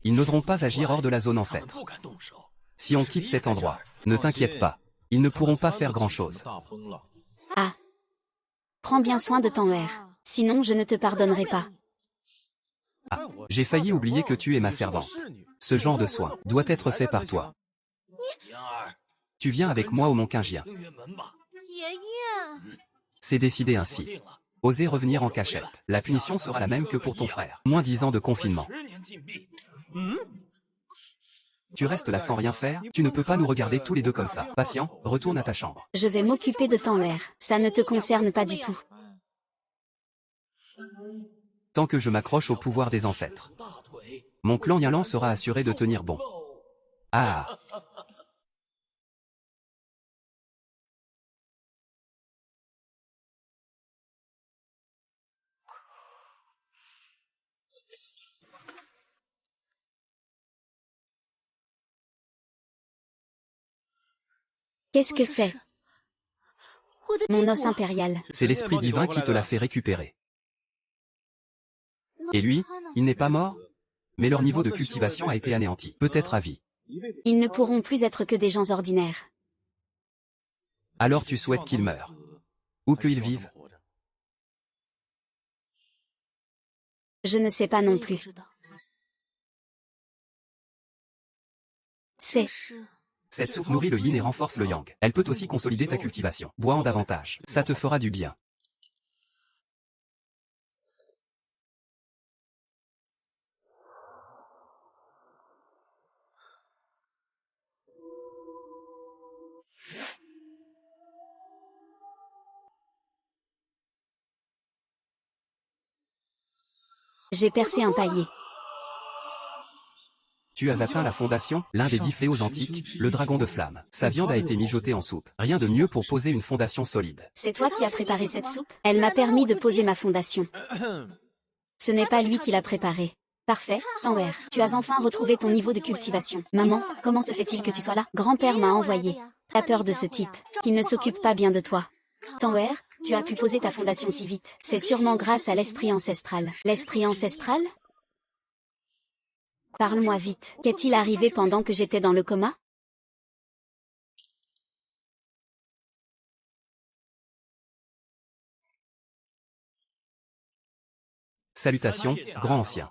Ils n'oseront pas agir hors de la zone ancêtre. Si on quitte cet endroit, ne t'inquiète pas. Ils ne pourront pas faire grand-chose.
Ah. Prends bien soin de ton air. Sinon je ne te pardonnerai pas.
Ah, j'ai failli oublier que tu es ma servante. Ce genre de soin doit être fait par toi. Tu viens avec moi au Mont Qingjian. C'est décidé ainsi. Osez revenir en cachette. La punition sera la même que pour ton frère. Moins 10 ans de confinement. Tu restes là sans rien faire, tu ne peux pas nous regarder tous les deux comme ça. Patient, retourne à ta chambre.
Je vais m'occuper de ton air. Ça ne te concerne pas du tout.
Tant que je m'accroche au pouvoir des ancêtres, mon clan Yanlan sera assuré de tenir bon. Ah.
Qu'est-ce que c'est? Mon os impérial.
C'est l'esprit divin qui te l'a fait récupérer. Et lui, il n'est pas mort? Mais leur niveau de cultivation a été anéanti, peut-être à vie.
Ils ne pourront plus être que des gens ordinaires.
Alors tu souhaites qu'ils meurent. Ou qu'ils vivent.
Je ne sais pas non plus. C'est...
Cette soupe nourrit le yin et renforce le yang. Elle peut aussi consolider ta cultivation. Bois en davantage. Ça te fera du bien.
J'ai percé un paillet.
Tu as atteint la fondation, l'un des 10 fléaux antiques, le dragon de flamme. Sa viande a été mijotée en soupe. Rien de mieux pour poser une fondation solide.
C'est toi qui as préparé cette soupe? Elle m'a permis de poser ma fondation. Ce n'est pas lui qui l'a préparée. Parfait, Tanwer, tu as enfin retrouvé ton niveau de cultivation. Maman, comment se fait-il que tu sois là? Grand-père m'a envoyé. T'as peur de ce type, qu'il ne s'occupe pas bien de toi. Tanwer, tu as pu poser ta fondation si vite. C'est sûrement grâce à l'esprit ancestral. L'esprit ancestral? Parle-moi vite. Qu'est-il arrivé pendant que j'étais dans le coma?
Salutations, grand ancien.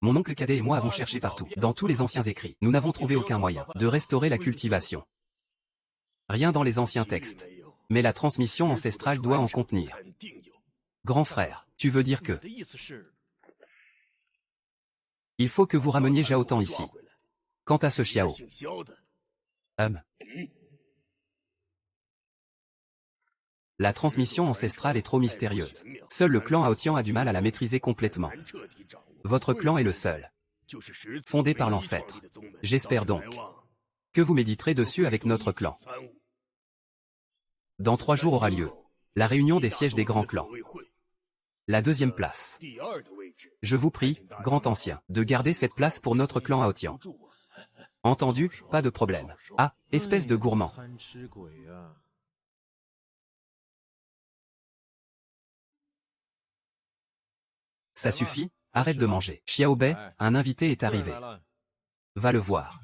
Mon oncle cadet et moi avons cherché partout, dans tous les anciens écrits. Nous n'avons trouvé aucun moyen de restaurer la cultivation. Rien dans les anciens textes. Mais la transmission ancestrale doit en contenir. Grand frère, tu veux dire que... Il faut que vous rameniez Zhao ici. Quant à ce Xiao... La transmission ancestrale est trop mystérieuse. Seul le clan Aotian a du mal à la maîtriser complètement. Votre clan est le seul. Fondé par l'ancêtre. J'espère donc que vous méditerez dessus avec notre clan. Dans 3 jours aura lieu la réunion des sièges des grands clans. La 2e place. Je vous prie, grand ancien, de garder cette place pour notre clan Aotian. Entendu, pas de problème. Ah, espèce de gourmand. Ça suffit, arrête de manger. Xiao Bei, un invité est arrivé. Va le voir.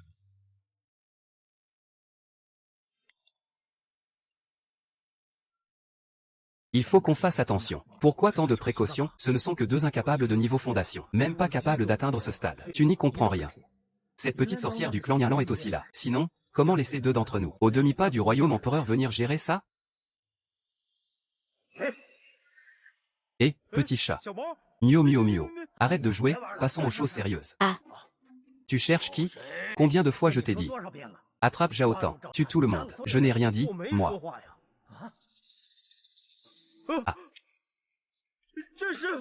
Il faut qu'on fasse attention. Pourquoi tant de précautions? Ce ne sont que 2 incapables de niveau fondation. Même pas capables d'atteindre ce stade. Tu n'y comprends rien. Cette petite sorcière du clan Yanlan est aussi là. Sinon, comment laisser 2 d'entre nous, au demi-pas du royaume empereur, venir gérer ça? Eh, petit chat. Mio mio mio. Arrête de jouer, passons aux choses sérieuses.
Ah.
Tu cherches qui? Combien de fois je t'ai dit? Attrape Zhao Tan, tue tout le monde. Je n'ai rien dit, moi. Ah.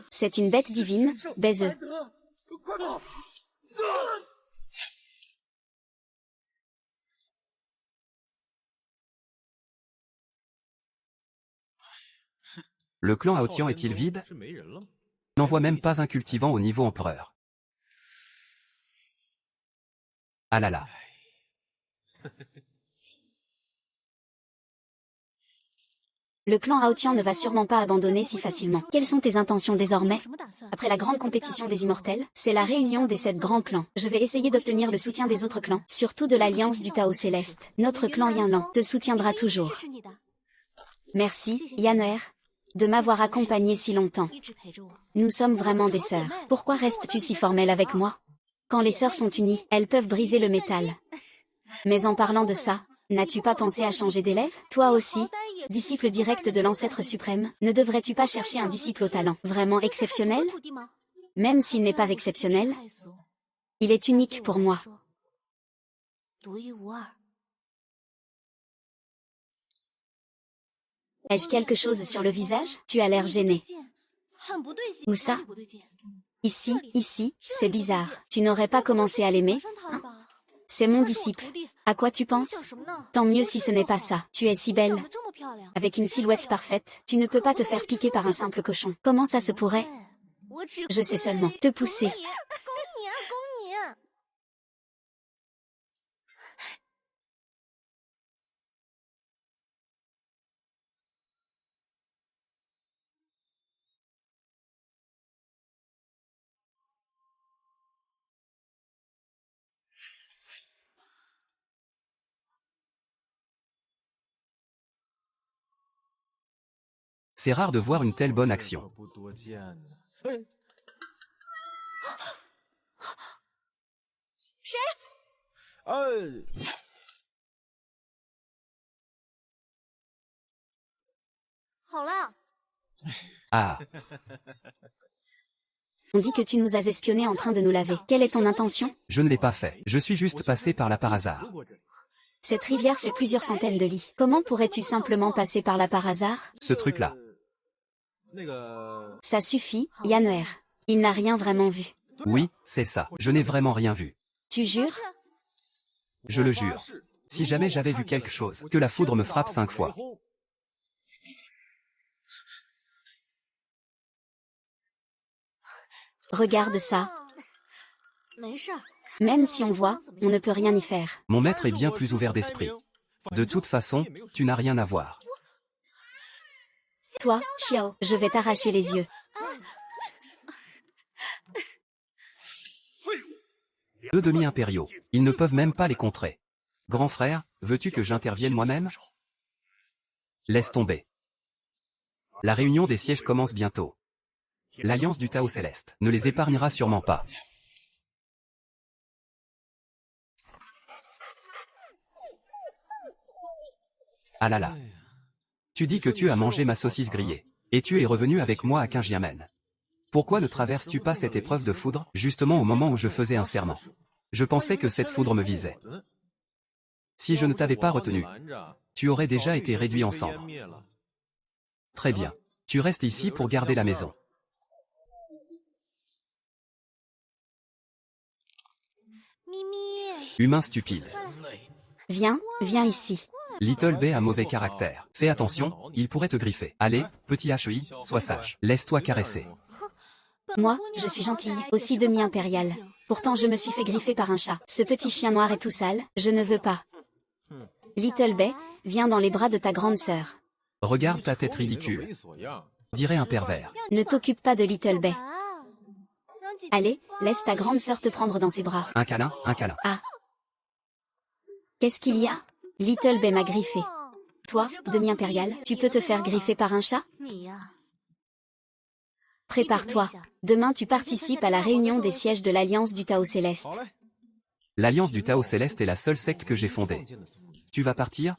C'est une bête divine, baiseux.
Le clan Aotian est-il vide? N'en voit même pas un cultivant au niveau empereur. Ah là là.
Le clan Aotian ne va sûrement pas abandonner si facilement. Quelles sont tes intentions désormais? Après la grande compétition des immortels, c'est la réunion des 7 grands clans. Je vais essayer d'obtenir le soutien des autres clans, surtout de l'Alliance du Tao Céleste. Notre clan Yanlan te soutiendra toujours. Merci, Yan'er, de m'avoir accompagné si longtemps. Nous sommes vraiment des sœurs. Pourquoi restes-tu si formelle avec moi? Quand les sœurs sont unies, elles peuvent briser le métal. Mais en parlant de ça, n'as-tu pas pensé à changer d'élève? Toi aussi, disciple direct de l'ancêtre suprême, ne devrais-tu pas chercher un disciple au talent vraiment exceptionnel? Même s'il n'est pas exceptionnel, il est unique pour moi. Ai-je quelque chose sur le visage? Tu as l'air gêné. Où ça? Ici, c'est bizarre. Tu n'aurais pas commencé à l'aimer, hein? C'est mon disciple. À quoi tu penses? Tant mieux si ce n'est pas ça. Tu es si belle. Avec une silhouette parfaite, tu ne peux pas te faire piquer par un simple cochon. Comment ça se pourrait? Je sais seulement te pousser.
C'est rare de voir une telle bonne action. Ah,
On dit que tu nous as espionnés en train de nous laver. Quelle est ton intention?
je ne l'ai pas fait. Je suis juste passé par là par hasard.
Cette rivière fait plusieurs centaines de lits. Comment pourrais-tu simplement passer par là par hasard?
Ce truc-là.
Ça suffit, Yan'er. Il n'a rien vraiment vu.
Oui, c'est ça. Je n'ai vraiment rien vu.
Tu jures?
Je le jure. Si jamais j'avais vu quelque chose, que la foudre me frappe 5 fois.
Regarde ça. Même si on voit, on ne peut rien y faire.
Mon maître est bien plus ouvert d'esprit. De toute façon, tu n'as rien à voir.
Toi, Xiao, je vais t'arracher les yeux.
2 demi-impériaux. Ils ne peuvent même pas les contrer. Grand frère, veux-tu que j'intervienne moi-même? Laisse tomber. La réunion des sièges commence bientôt. L'Alliance du Tao Céleste ne les épargnera sûrement pas. Ah là là. Tu dis que tu as mangé ma saucisse grillée. Et tu es revenu avec moi à Kinjiamen. Pourquoi ne traverses-tu pas cette épreuve de foudre, justement au moment où je faisais un serment? Je pensais que cette foudre me visait. Si je ne t'avais pas retenu, tu aurais déjà été réduit en cendres. Très bien. Tu restes ici pour garder la maison. Humain stupide.
Viens ici.
Little Bay a mauvais caractère. Fais attention, il pourrait te griffer. Allez, petit HEI, sois sage. Laisse-toi caresser.
Moi, je suis gentille, aussi demi-impériale. Pourtant je me suis fait griffer par un chat. Ce petit chien noir est tout sale, je ne veux pas. Little Bay, viens dans les bras de ta grande sœur.
Regarde ta tête ridicule. Dirait un pervers.
Ne t'occupe pas de Little Bay. Allez, laisse ta grande sœur te prendre dans ses bras.
Un câlin, un câlin.
Ah. Qu'est-ce qu'il y a? Little Bay m'a griffé. Toi, demi-impérial, tu peux te faire griffer par un chat? Prépare-toi. Demain tu participes à la réunion des sièges de l'Alliance du Tao Céleste.
L'Alliance du Tao Céleste est la seule secte que j'ai fondée. Tu vas partir?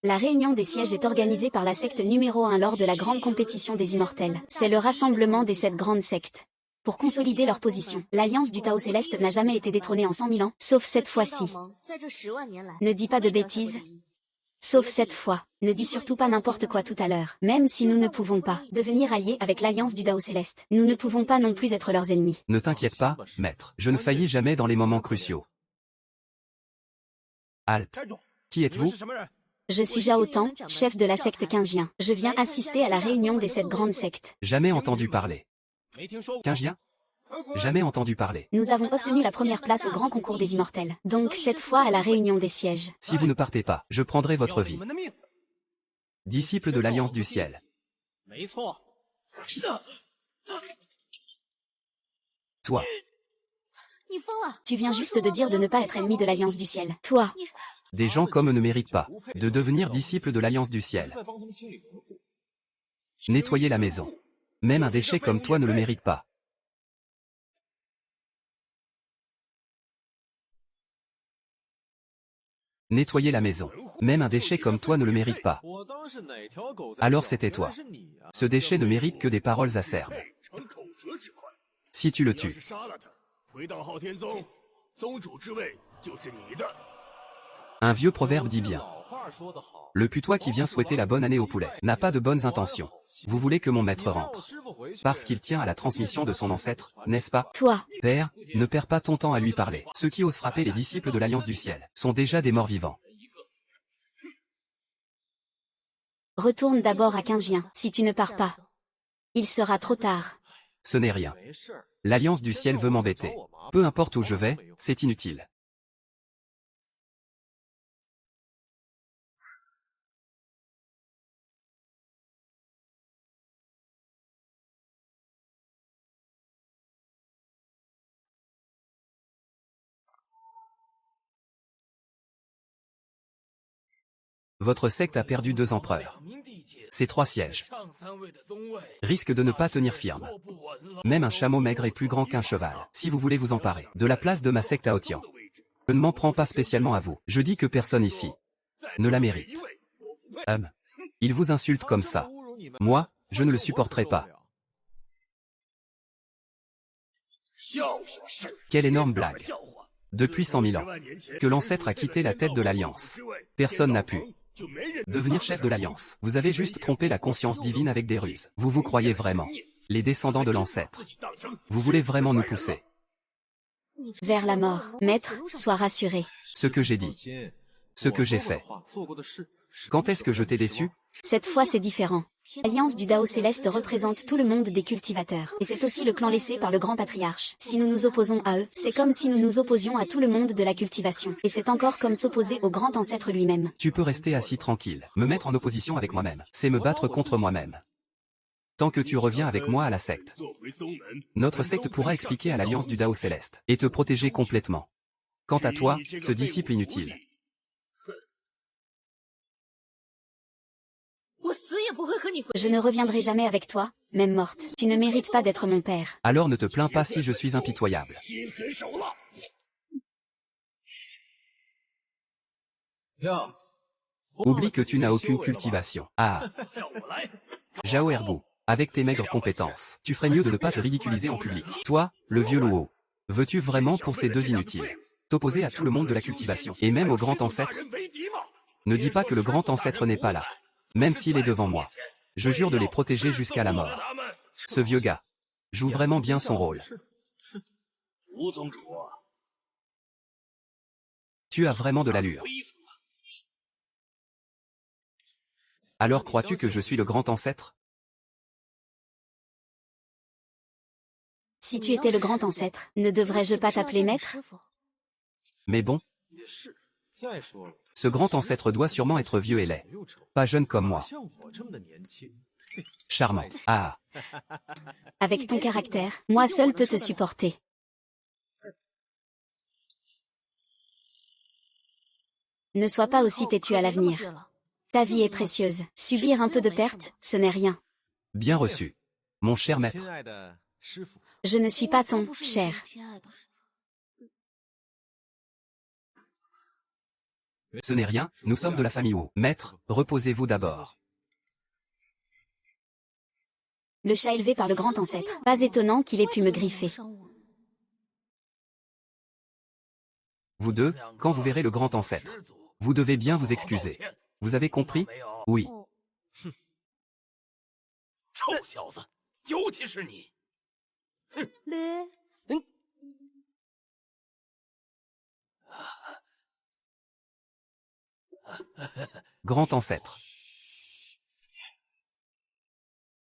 La réunion des sièges est organisée par la secte numéro 1 lors de la grande compétition des immortels. C'est le rassemblement des 7 grandes sectes. Pour consolider leur position, l'Alliance du Tao Céleste n'a jamais été détrônée en 100 000 ans, sauf cette fois-ci. Ne dis pas de bêtises. Sauf cette fois. Ne dis surtout pas n'importe quoi tout à l'heure. Même si nous ne pouvons pas devenir alliés avec l'Alliance du Tao Céleste, nous ne pouvons pas non plus être leurs ennemis.
Ne t'inquiète pas, maître. Je ne faillis jamais dans les moments cruciaux. Halte. Qui êtes-vous?
Je suis Zhao Tang, chef de la secte Qingjian. Je viens assister à la réunion des 7 grandes sectes.
Jamais entendu parler. Qingjian? Jamais entendu parler.
Nous avons obtenu la première place au grand concours des immortels. Donc cette fois à la réunion des sièges.
Si vous ne partez pas, je prendrai votre vie. Disciple de l'Alliance du Ciel. Toi,
Tu viens juste de dire de ne pas être ennemi de l'Alliance du Ciel. Toi,
des gens comme eux ne méritent pas de devenir disciples de l'Alliance du Ciel. Nettoyer la maison. Même un déchet comme toi ne le mérite pas. Nettoyer la maison. Même un déchet comme toi ne le mérite pas. Alors c'était toi. Ce déchet ne mérite que des paroles acerbes. Si tu le tues, un vieux proverbe dit bien. Le putois qui vient souhaiter la bonne année au poulet n'a pas de bonnes intentions. Vous voulez que mon maître rentre. Parce qu'il tient à la transmission de son ancêtre, n'est-ce pas?
toi,
Père, ne perds pas ton temps à lui parler. Ceux qui osent frapper les disciples de l'Alliance du Ciel sont déjà des morts vivants.
retourne d'abord à Qingjian, si tu ne pars pas. Il sera trop tard.
Ce n'est rien. L'Alliance du Ciel veut m'embêter. Peu importe où je vais, c'est inutile. Votre secte a perdu 2 empereurs. Ces 3 sièges risquent de ne pas tenir ferme. Même un chameau maigre est plus grand qu'un cheval. Si vous voulez vous emparer de la place de ma secte à Otian, je ne m'en prends pas spécialement à vous. Je dis que personne ici ne la mérite. Il vous insulte comme ça. Moi, je ne le supporterai pas. Quelle énorme blague. Depuis 100 000 ans que l'ancêtre a quitté la tête de l'Alliance. Personne n'a pu devenir chef de l'Alliance. Vous avez juste trompé la conscience divine avec des ruses. Vous vous croyez vraiment les descendants de l'ancêtre. Vous voulez vraiment nous pousser
Vers la mort. Maître, sois rassuré.
ce que j'ai dit, ce que j'ai fait. Quand est-ce que je t'ai déçu?
Cette fois c'est différent. L'Alliance du Dao Céleste représente tout le monde des cultivateurs. Et c'est aussi le clan laissé par le grand patriarche. Si nous nous opposons à eux, c'est comme si nous nous opposions à tout le monde de la cultivation. Et c'est encore comme s'opposer au grand ancêtre lui-même.
Tu peux rester assis tranquille. Me mettre en opposition avec moi-même, c'est me battre contre moi-même. Tant que tu reviens avec moi à la secte, notre secte pourra expliquer à l'Alliance du Dao Céleste et te protéger complètement. Quant à toi, ce disciple inutile,
Je ne reviendrai jamais avec toi, même morte. Tu ne mérites pas d'être mon père.
alors ne te plains pas si je suis impitoyable. Oublie que tu n'as aucune cultivation. Ah, Zhao Ergu, avec tes maigres compétences, tu ferais mieux de ne pas te ridiculiser en public. Toi, le vieux Luo, veux-tu vraiment pour ces 2 inutiles t'opposer à tout le monde de la cultivation, et même au grand ancêtre? Ne dis pas que le grand ancêtre n'est pas là, même s'il est devant moi. Je jure de les protéger jusqu'à la mort. Ce vieux gars joue vraiment bien son rôle. Tu as vraiment de l'allure. Alors crois-tu que je suis le grand ancêtre?
Si tu étais le grand ancêtre, ne devrais-je pas t'appeler maître?
Mais bon, ce grand ancêtre doit sûrement être vieux et laid. Pas jeune comme moi. Charmant. Ah,
Avec ton caractère, moi seul peux te supporter. Ne sois pas aussi têtu à l'avenir. Ta vie est précieuse. Subir un peu de perte, ce n'est rien.
bien reçu. Mon cher maître,
Je ne suis pas ton cher.
ce n'est rien, nous sommes de la famille Wu. Maître, reposez-vous d'abord.
Le chat élevé par le grand ancêtre. Pas étonnant qu'il ait pu me griffer.
Vous deux, quand vous verrez le grand ancêtre, vous devez bien vous excuser. Vous avez compris? Oui.
臭小子，尤其是你。
Grand ancêtre.